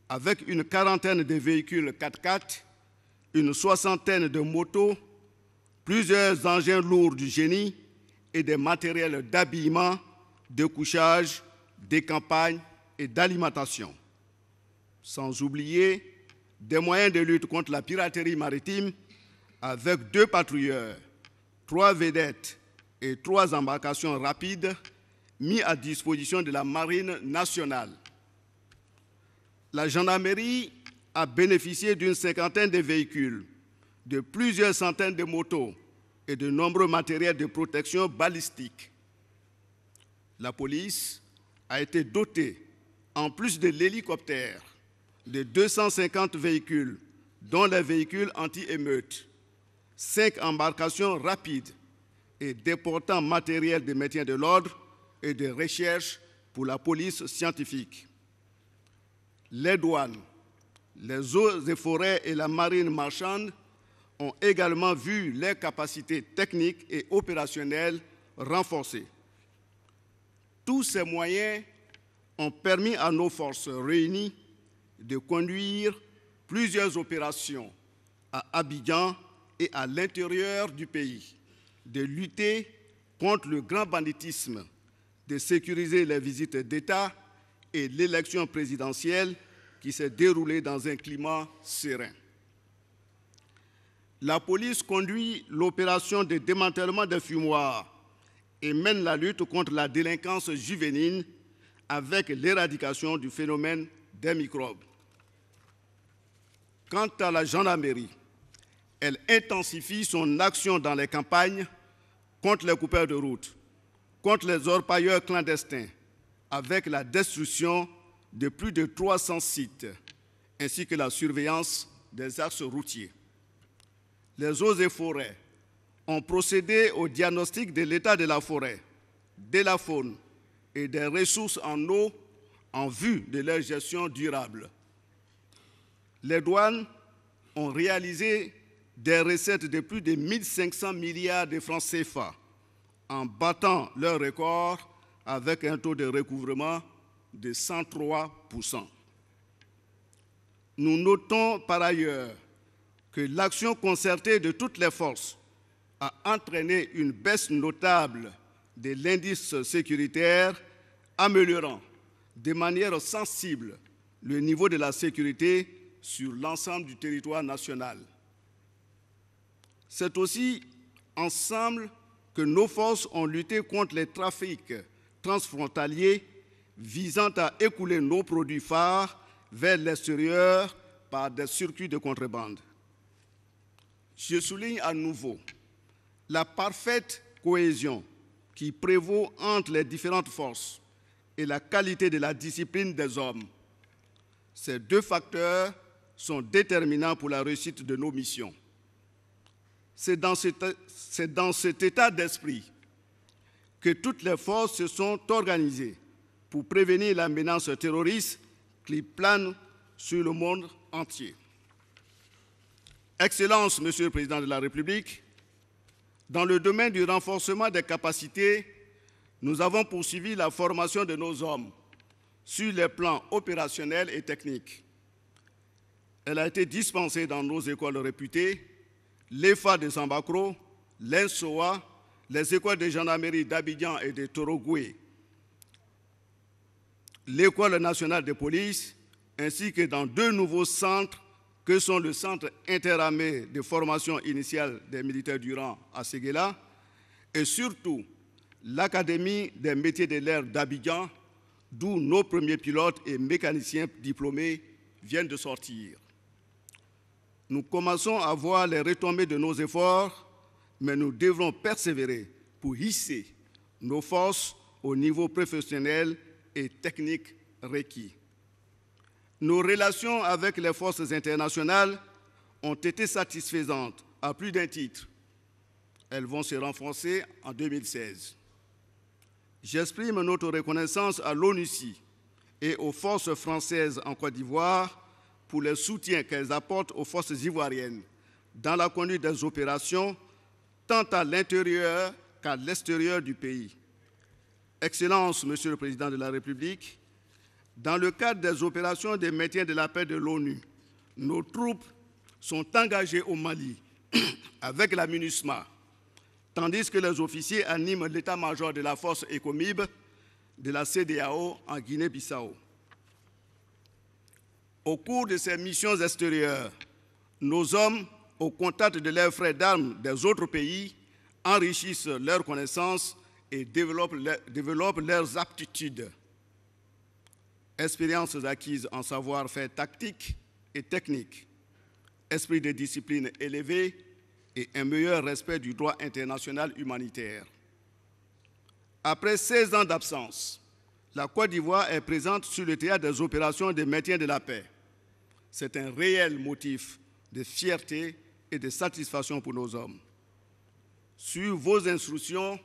P: avec une quarantaine de véhicules 4x4, une soixantaine de motos, plusieurs engins lourds du génie et des matériels d'habillement, de couchage, des campagnes et d'alimentation. Sans oublier des moyens de lutte contre la piraterie maritime avec 2 patrouilleurs, 3 vedettes et 3 embarcations rapides mis à disposition de la Marine nationale. La gendarmerie a bénéficié d'une 50aine de véhicules, de plusieurs centaines de motos et de nombreux matériels de protection balistique. La police a été dotée, en plus de l'hélicoptère, de 250 véhicules, dont les véhicules anti-émeutes, 5 embarcations rapides et d'importants matériels de maintien de l'ordre et de recherche pour la police scientifique. Les douanes, les eaux et forêts et la marine marchande ont également vu leurs capacités techniques et opérationnelles renforcées. Tous ces moyens ont permis à nos forces réunies de conduire plusieurs opérations à Abidjan et à l'intérieur du pays, de lutter contre le grand banditisme, de sécuriser les visites d'État et l'élection présidentielle qui s'est déroulée dans un climat serein. La police conduit l'opération de démantèlement des fumoirs et mène la lutte contre la délinquance juvénile avec l'éradication du phénomène des microbes. Quant à la gendarmerie, elle intensifie son action dans les campagnes contre les coupeurs de route, contre les orpailleurs clandestins, avec la destruction de plus de 300 sites, ainsi que la surveillance des axes routiers. Les eaux et forêts ont procédé au diagnostic de l'état de la forêt, de la faune et des ressources en eau en vue de leur gestion durable. Les douanes ont réalisé des recettes de plus de 1 500 milliards de francs CFA en battant leur record avec un taux de recouvrement de 103%. Nous notons par ailleurs que l'action concertée de toutes les forces a entraîné une baisse notable de l'indice sécuritaire, améliorant de manière sensible le niveau de la sécurité sur l'ensemble du territoire national. C'est aussi ensemble que nos forces ont lutté contre les trafics transfrontaliers visant à écouler nos produits phares vers l'extérieur par des circuits de contrebande. Je souligne à nouveau la parfaite cohésion qui prévaut entre les différentes forces et la qualité de la discipline des hommes. Ces 2 facteurs sont déterminants pour la réussite de nos missions. C'est dans cet état d'esprit que toutes les forces se sont organisées pour prévenir la menace terroriste qui plane sur le monde entier. Excellences, Monsieur le Président de la République, dans le domaine du renforcement des capacités, nous avons poursuivi la formation de nos hommes sur les plans opérationnels et techniques. Elle a été dispensée dans nos écoles réputées, l'EFA de Sambakro, l'ENSOA, les écoles de gendarmerie d'Abidjan et de Torogoué, l'École nationale de police, ainsi que dans 2 nouveaux centres que sont le Centre interarmé de formation initiale des militaires du rang à Séguéla et surtout l'Académie des métiers de l'air d'Abidjan, d'où nos premiers pilotes et mécaniciens diplômés viennent de sortir. Nous commençons à voir les retombées de nos efforts, mais nous devrons persévérer pour hisser nos forces au niveau professionnel et technique requis. Nos relations avec les forces internationales ont été satisfaisantes à plus d'un titre. Elles vont se renforcer en 2016. J'exprime notre reconnaissance à l'ONUCI et aux forces françaises en Côte d'Ivoire pour le soutien qu'elles apportent aux forces ivoiriennes dans la conduite des opérations tant à l'intérieur qu'à l'extérieur du pays. Excellences, Monsieur le Président de la République, dans le cadre des opérations de maintien de la paix de l'ONU, nos troupes sont engagées au Mali avec la MINUSMA, tandis que les officiers animent l'état-major de la force ECOMIB de la CEDEAO en Guinée-Bissau. Au cours de ces missions extérieures, nos hommes, au contact de leurs frères d'armes des autres pays, enrichissent leurs connaissances et développent leurs aptitudes. Expériences acquises en savoir-faire tactique et technique, esprit de discipline élevé et un meilleur respect du droit international humanitaire. Après 16 ans d'absence, la Côte d'Ivoire est présente sur le théâtre des opérations de maintien de la paix. C'est un réel motif de fierté et de satisfaction pour nos hommes. Sur vos instructions,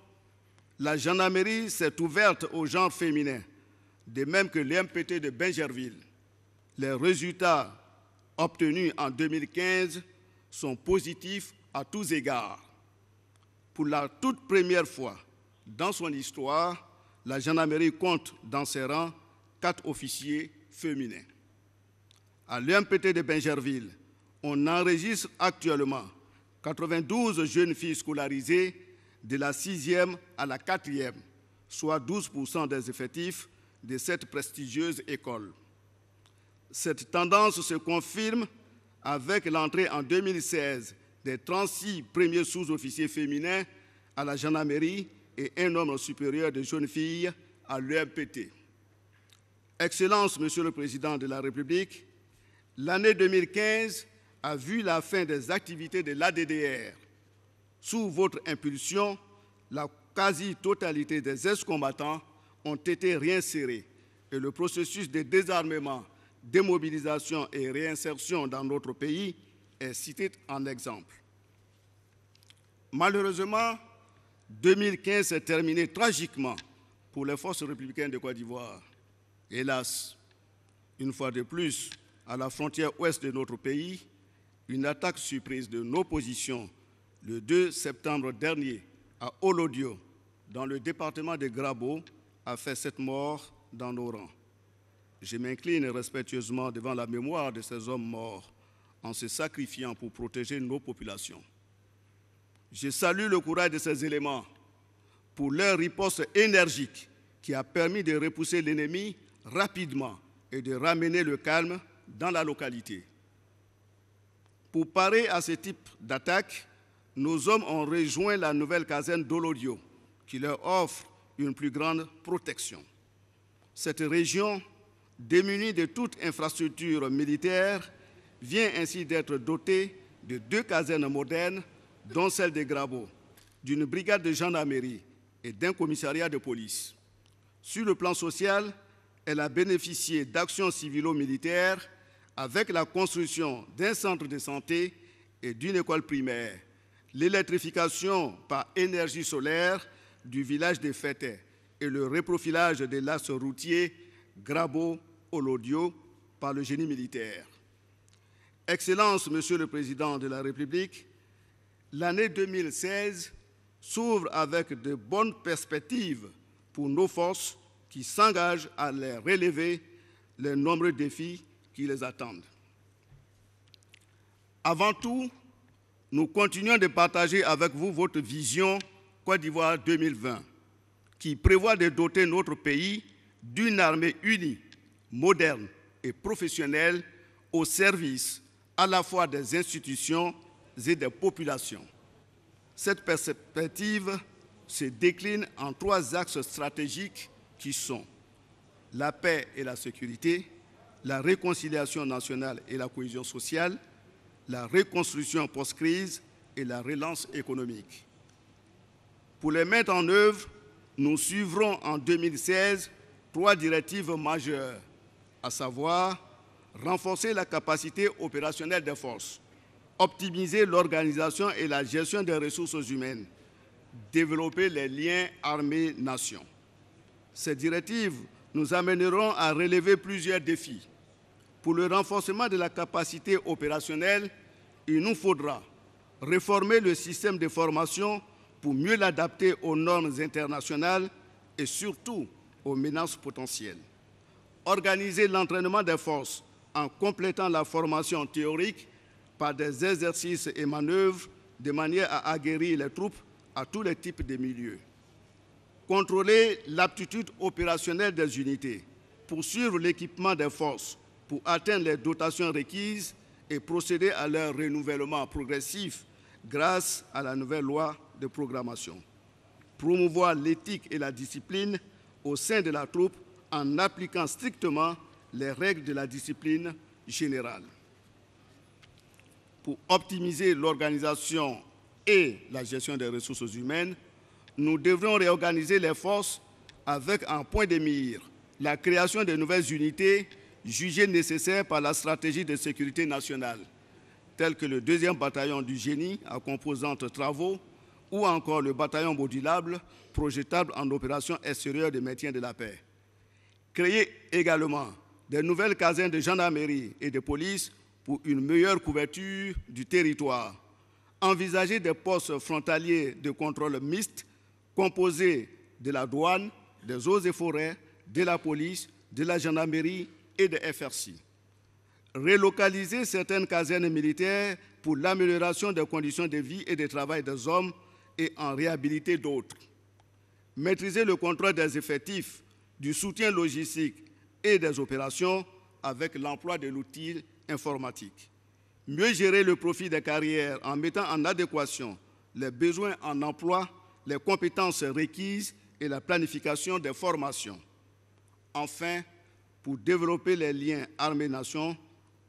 P: la gendarmerie s'est ouverte au genre féminin, de même que l'IMPT de Bingerville. Les résultats obtenus en 2015 sont positifs à tous égards. Pour la toute première fois dans son histoire, la gendarmerie compte dans ses rangs 4 officiers féminins. À l'IMPT de Bingerville, on enregistre actuellement 92 jeunes filles scolarisées de la 6e à la 4e, soit 12% des effectifs de cette prestigieuse école. Cette tendance se confirme avec l'entrée en 2016 des 36 premiers sous-officiers féminins à la gendarmerie et un nombre supérieur de jeunes filles à l'EMPT. Excellence, Monsieur le Président de la République, l'année 2015 a vu la fin des activités de l'ADDR. Sous votre impulsion, la quasi-totalité des ex-combattants ont été réinsérés et le processus de désarmement, démobilisation et réinsertion dans notre pays est cité en exemple. Malheureusement, 2015 s'est terminé tragiquement pour les forces républicaines de Côte d'Ivoire. Hélas, une fois de plus, à la frontière ouest de notre pays, une attaque surprise de nos positions le 2 septembre dernier à Olodio, dans le département de Grabo, a fait 7 morts dans nos rangs. Je m'incline respectueusement devant la mémoire de ces hommes morts en se sacrifiant pour protéger nos populations. Je salue le courage de ces éléments pour leur riposte énergique qui a permis de repousser l'ennemi rapidement et de ramener le calme dans la localité. Pour parer à ce type d'attaque, nos hommes ont rejoint la nouvelle caserne d'Olodio qui leur offre une plus grande protection. Cette région, démunie de toute infrastructure militaire, vient ainsi d'être dotée de 2 casernes modernes, dont celle de Grabo, d'une brigade de gendarmerie et d'un commissariat de police. Sur le plan social, elle a bénéficié d'actions civilo-militaires avec la construction d'un centre de santé et d'une école primaire, l'électrification par énergie solaire du village de Fété et le reprofilage des l'axe routier Grabo-Olodio par le génie militaire. Excellence, Monsieur le Président de la République, l'année 2016 s'ouvre avec de bonnes perspectives pour nos forces qui s'engagent à les relever les nombreux défis qui les attendent. Avant tout, nous continuons de partager avec vous votre vision Côte d'Ivoire 2020, qui prévoit de doter notre pays d'une armée unie, moderne et professionnelle au service à la fois des institutions et des populations. Cette perspective se décline en 3 axes stratégiques qui sont la paix et la sécurité, la réconciliation nationale et la cohésion sociale, la reconstruction post-crise et la relance économique. Pour les mettre en œuvre, nous suivrons en 2016 3 directives majeures, à savoir renforcer la capacité opérationnelle des forces, optimiser l'organisation et la gestion des ressources humaines, développer les liens armées-nation. Ces directives nous amèneront à relever plusieurs défis. Pour le renforcement de la capacité opérationnelle, il nous faudra réformer le système de formation pour mieux l'adapter aux normes internationales et surtout aux menaces potentielles. Organiser l'entraînement des forces en complétant la formation théorique par des exercices et manœuvres de manière à aguerrir les troupes à tous les types de milieux, contrôler l'aptitude opérationnelle des unités, poursuivre l'équipement des forces pour atteindre les dotations requises et procéder à leur renouvellement progressif grâce à la nouvelle loi de programmation. Promouvoir l'éthique et la discipline au sein de la troupe en appliquant strictement les règles de la discipline générale. Pour optimiser l'organisation et la gestion des ressources humaines, nous devrons réorganiser les forces avec en point de mire la création de nouvelles unités jugées nécessaires par la stratégie de sécurité nationale, telles que le 2e bataillon du génie à composante travaux ou encore le bataillon modulable projetable en opération extérieure de maintien de la paix. Créer également de nouvelles casernes de gendarmerie et de police pour une meilleure couverture du territoire. Envisager des postes frontaliers de contrôle mixte composés de la douane, des eaux et forêts, de la police, de la gendarmerie et de FRC. Relocaliser certaines casernes militaires pour l'amélioration des conditions de vie et de travail des hommes et en réhabiliter d'autres. Maîtriser le contrôle des effectifs, du soutien logistique et des opérations avec l'emploi de l'outil informatique. Mieux gérer le profit des carrières en mettant en adéquation les besoins en emploi, les compétences requises et la planification des formations. Enfin, pour développer les liens armée-nation,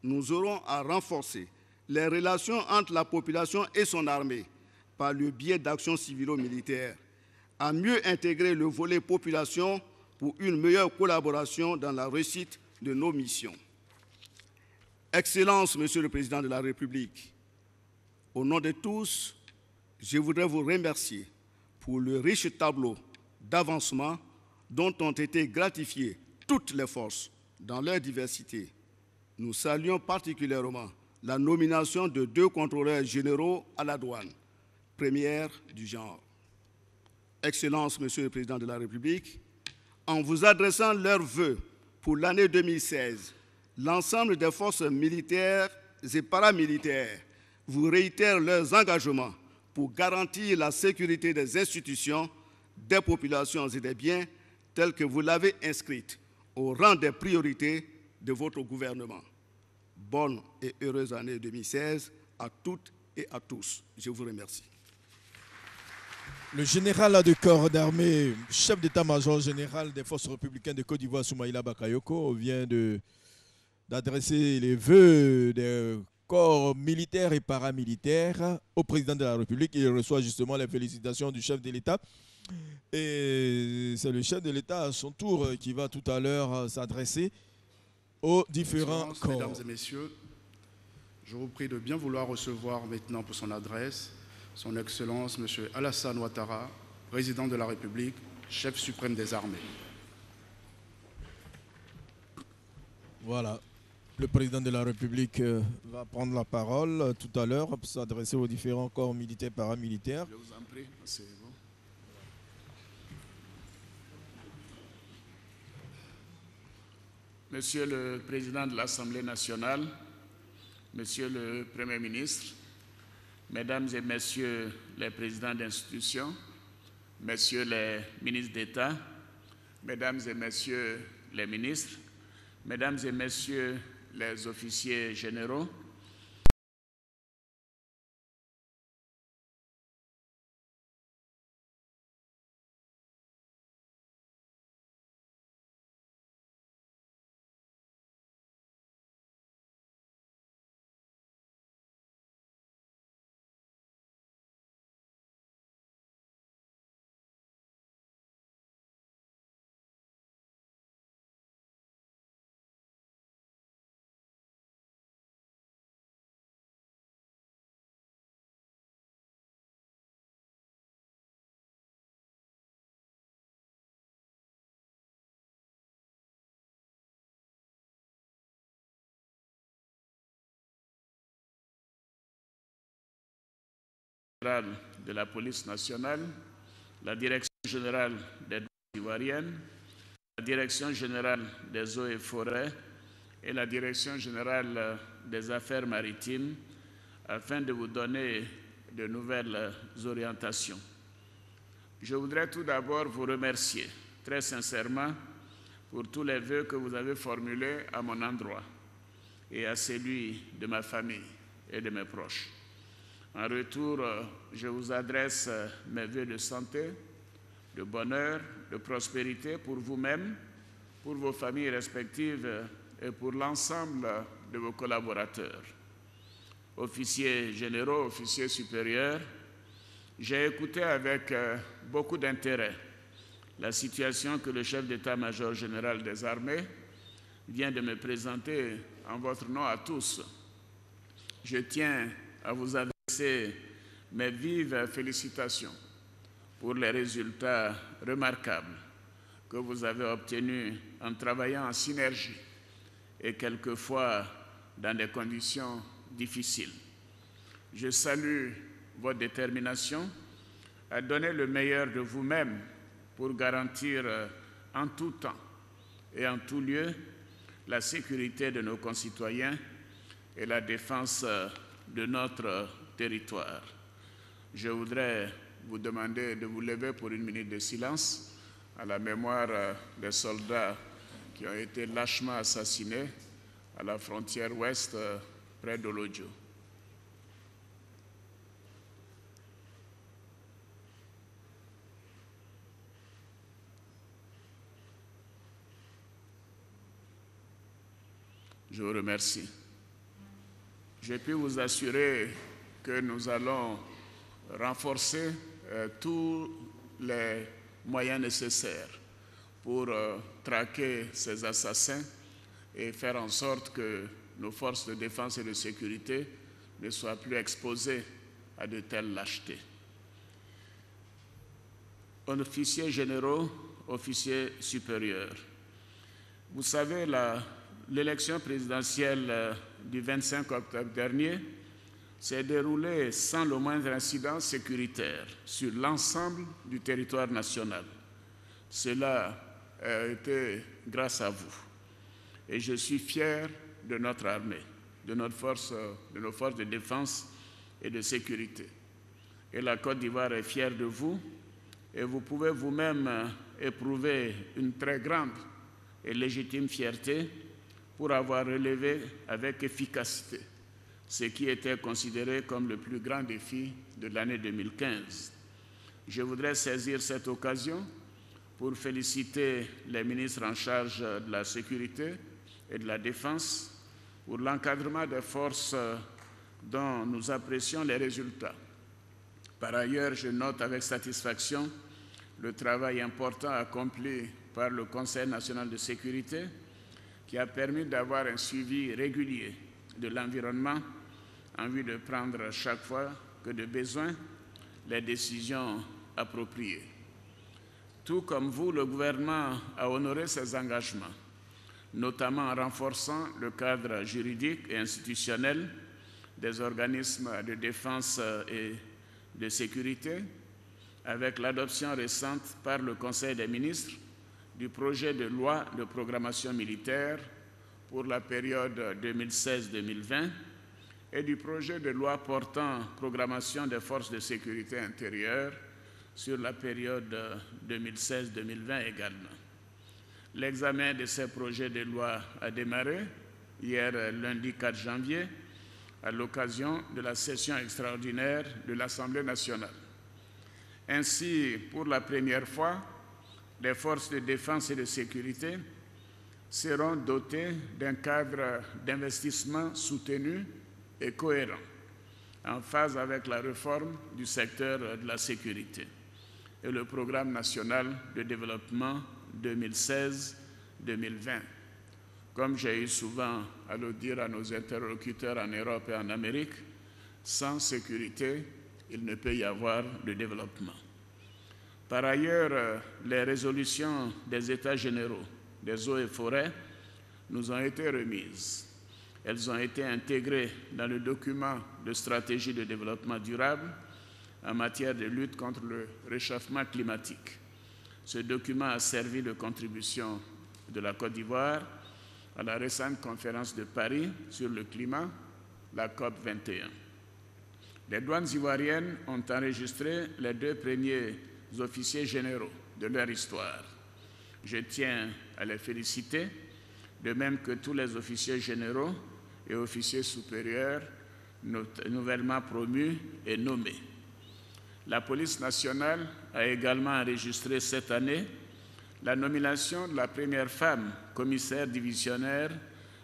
P: nous aurons à renforcer les relations entre la population et son armée par le biais d'actions civilo-militaires, à mieux intégrer le volet population pour une meilleure collaboration dans la réussite de nos missions. Excellences, Monsieur le Président de la République, au nom de tous, je voudrais vous remercier pour le riche tableau d'avancement dont ont été gratifiées toutes les forces dans leur diversité. Nous saluons particulièrement la nomination de 2 contrôleurs généraux à la douane, première du genre. Excellences, Monsieur le Président de la République, en vous adressant leurs vœux pour l'année 2016, l'ensemble des forces militaires et paramilitaires vous réitèrent leurs engagements pour garantir la sécurité des institutions, des populations et des biens tels que vous l'avez inscrite au rang des priorités de votre gouvernement. Bonne et heureuse année 2016 à toutes et à tous. Je vous remercie.
A: Le général de corps d'armée, chef d'état-major général des forces républicaines de Côte d'Ivoire, Soumaïla Bakayoko, vient d'adresser les vœux des corps militaires et paramilitaires au président de la République. Il reçoit justement les félicitations du chef de l'État. Et c'est le chef de l'État à son tour qui va tout à l'heure s'adresser aux différents corps.
B: Mesdames et messieurs, je vous prie de bien vouloir recevoir maintenant pour son adresse son Excellence M. Alassane Ouattara, président de la République, chef suprême des armées.
A: Voilà. Le président de la République va prendre la parole tout à l'heure pour s'adresser aux différents corps militaires et paramilitaires.
D: Je vous en prie, asseyez-vous. Monsieur le Président de l'Assemblée nationale, Monsieur le Premier ministre, Mesdames et Messieurs les présidents d'institutions, Messieurs les ministres d'État, Mesdames et Messieurs les ministres, Mesdames et Messieurs les officiers généraux, de la police nationale, la direction générale des douanes ivoiriennes, la direction générale des eaux et forêts et la direction générale des affaires maritimes afin de vous donner de nouvelles orientations. Je voudrais tout d'abord vous remercier très sincèrement pour tous les vœux que vous avez formulés à mon endroit et à celui de ma famille et de mes proches. En retour, je vous adresse mes vœux de santé, de bonheur, de prospérité pour vous-même, pour vos familles respectives et pour l'ensemble de vos collaborateurs. Officiers généraux, officiers supérieurs, j'ai écouté avec beaucoup d'intérêt la situation que le chef d'état-major général des armées vient de me présenter en votre nom à tous. Je tiens à vous adresser mes vives félicitations pour les résultats remarquables que vous avez obtenus en travaillant en synergie et quelquefois dans des conditions difficiles. Je salue votre détermination à donner le meilleur de vous-même pour garantir en tout temps et en tout lieu la sécurité de nos concitoyens et la défense de notre territoire. Je voudrais vous demander de vous lever pour une minute de silence à la mémoire des soldats qui ont été lâchement assassinés à la frontière ouest près d'Olodjo. Je vous remercie. Je puis vous assurer que nous allons renforcer tous les moyens nécessaires pour traquer ces assassins et faire en sorte que nos forces de défense et de sécurité ne soient plus exposées à de telles lâchetés. Officiers généraux, officiers supérieurs, vous savez, l'élection présidentielle du 25 octobre dernier s'est déroulée sans le moindre incident sécuritaire sur l'ensemble du territoire national. Cela a été grâce à vous. Et je suis fier de notre armée, de nos forces de défense et de sécurité. Et la Côte d'Ivoire est fière de vous, et vous pouvez vous-même éprouver une très grande et légitime fierté pour avoir relevé avec efficacité ce qui était considéré comme le plus grand défi de l'année 2015. Je voudrais saisir cette occasion pour féliciter les ministres en charge de la sécurité et de la défense pour l'encadrement des forces dont nous apprécions les résultats. Par ailleurs, je note avec satisfaction le travail important accompli par le Conseil national de sécurité qui a permis d'avoir un suivi régulier de l'environnement en vue de prendre chaque fois que de besoin les décisions appropriées. Tout comme vous, le gouvernement a honoré ses engagements, notamment en renforçant le cadre juridique et institutionnel des organismes de défense et de sécurité, avec l'adoption récente par le Conseil des ministres du projet de loi de programmation militaire pour la période 2016-2020 et du projet de loi portant programmation des forces de sécurité intérieure sur la période 2016-2020 également. L'examen de ces projets de loi a démarré hier lundi 4 janvier à l'occasion de la session extraordinaire de l'Assemblée nationale. Ainsi, pour la première fois, les forces de défense et de sécurité seront dotées d'un cadre d'investissement soutenu et cohérent, en phase avec la réforme du secteur de la sécurité et le programme national de développement 2016-2020. Comme j'ai eu souvent à le dire à nos interlocuteurs en Europe et en Amérique, sans sécurité, il ne peut y avoir de développement. Par ailleurs, les résolutions des États généraux des eaux et forêts nous ont été remises. Elles ont été intégrées dans le document de stratégie de développement durable en matière de lutte contre le réchauffement climatique. Ce document a servi de contribution de la Côte d'Ivoire à la récente conférence de Paris sur le climat, la COP 21. Les douanes ivoiriennes ont enregistré les 2 premiers officiers généraux de leur histoire. Je tiens à les féliciter, de même que tous les officiers généraux et officiers supérieurs nouvellement promus et nommés. La police nationale a également enregistré cette année la nomination de la première femme commissaire divisionnaire,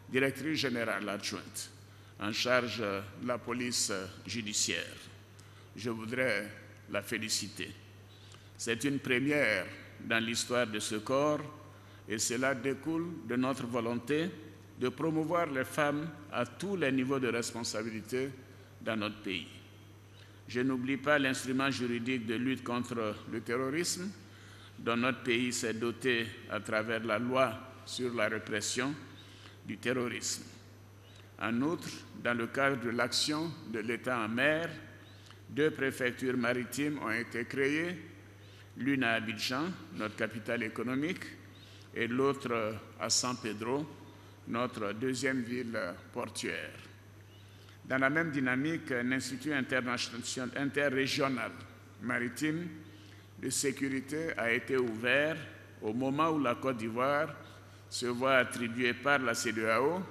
D: directrice générale adjointe, en charge de la police judiciaire. Je voudrais la féliciter. C'est une première dans l'histoire de ce corps et cela découle de notre volonté de promouvoir les femmes à tous les niveaux de responsabilité dans notre pays. Je n'oublie pas l'instrument juridique de lutte contre le terrorisme dont notre pays s'est doté à travers la loi sur la répression du terrorisme. En outre, dans le cadre de l'action de l'État en mer, 2 préfectures maritimes ont été créées, l'une à Abidjan, notre capitale économique, et l'autre à San Pedro, notre deuxième ville portuaire. Dans la même dynamique, un institut interrégional maritime de sécurité a été ouvert au moment où la Côte d'Ivoire se voit attribuer par la CEDEAO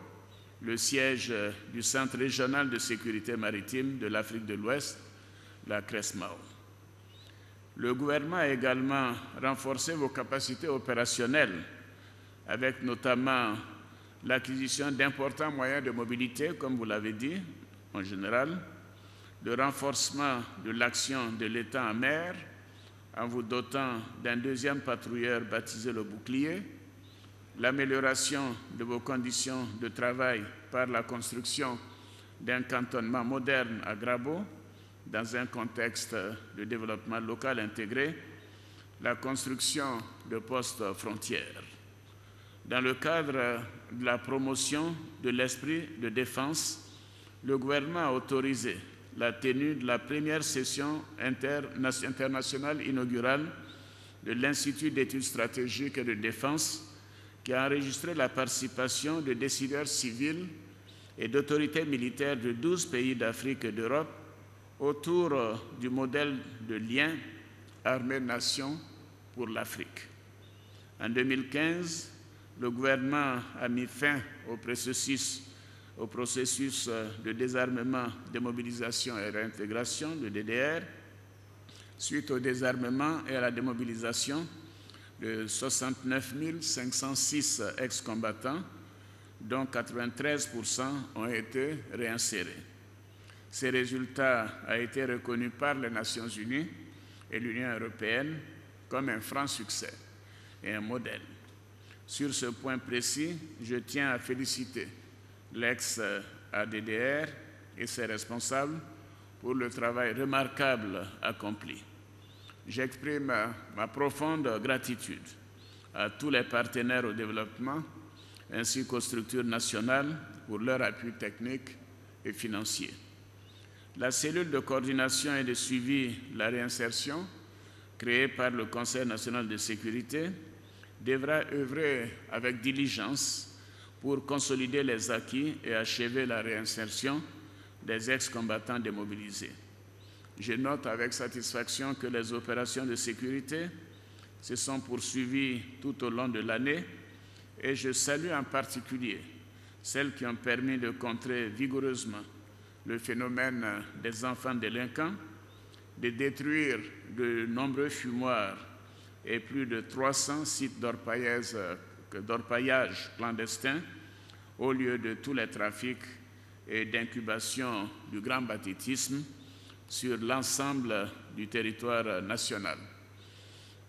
D: le siège du Centre régional de sécurité maritime de l'Afrique de l'Ouest, la CRESMAO. Le gouvernement a également renforcé vos capacités opérationnelles avec notamment l'acquisition d'importants moyens de mobilité, comme vous l'avez dit, en général, le renforcement de l'action de l'État en mer en vous dotant d'un 2e patrouilleur baptisé le Bouclier, l'amélioration de vos conditions de travail par la construction d'un cantonnement moderne à Grabo, dans un contexte de développement local intégré, la construction de postes frontières. Dans le cadre de la promotion de l'esprit de défense, le gouvernement a autorisé la tenue de la première session internationale inaugurale de l'Institut d'études stratégiques et de défense, qui a enregistré la participation de décideurs civils et d'autorités militaires de 12 pays d'Afrique et d'Europe autour du modèle de lien armée-nation pour l'Afrique. En 2015, le gouvernement a mis fin au processus de désarmement, démobilisation et réintégration, le DDR, suite au désarmement et à la démobilisation de 69 506 ex-combattants, dont 93% ont été réinsérés. Ces résultats ont été reconnus par les Nations Unies et l'Union européenne comme un franc succès et un modèle. Sur ce point précis, je tiens à féliciter l'ex-ADDR et ses responsables pour le travail remarquable accompli. J'exprime ma profonde gratitude à tous les partenaires au développement ainsi qu'aux structures nationales pour leur appui technique et financier. La cellule de coordination et de suivi de la réinsertion, créée par le Conseil national de sécurité, devra œuvrer avec diligence pour consolider les acquis et achever la réinsertion des ex-combattants démobilisés. Je note avec satisfaction que les opérations de sécurité se sont poursuivies tout au long de l'année et je salue en particulier celles qui ont permis de contrer vigoureusement le phénomène des enfants délinquants, de détruire de nombreux fumoirs et plus de 300 sites d'orpaillage clandestins au lieu de tous les trafics et d'incubation du grand banditisme sur l'ensemble du territoire national.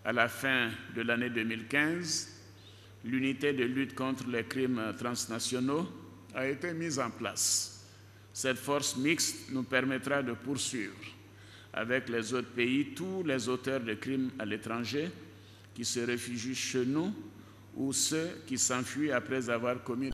D: À la fin de l'année 2015, l'unité de lutte contre les crimes transnationaux a été mise en place. Cette force mixte nous permettra de poursuivre avec les autres pays tous les auteurs de crimes à l'étranger qui se réfugient chez nous ou ceux qui s'enfuient après avoir commis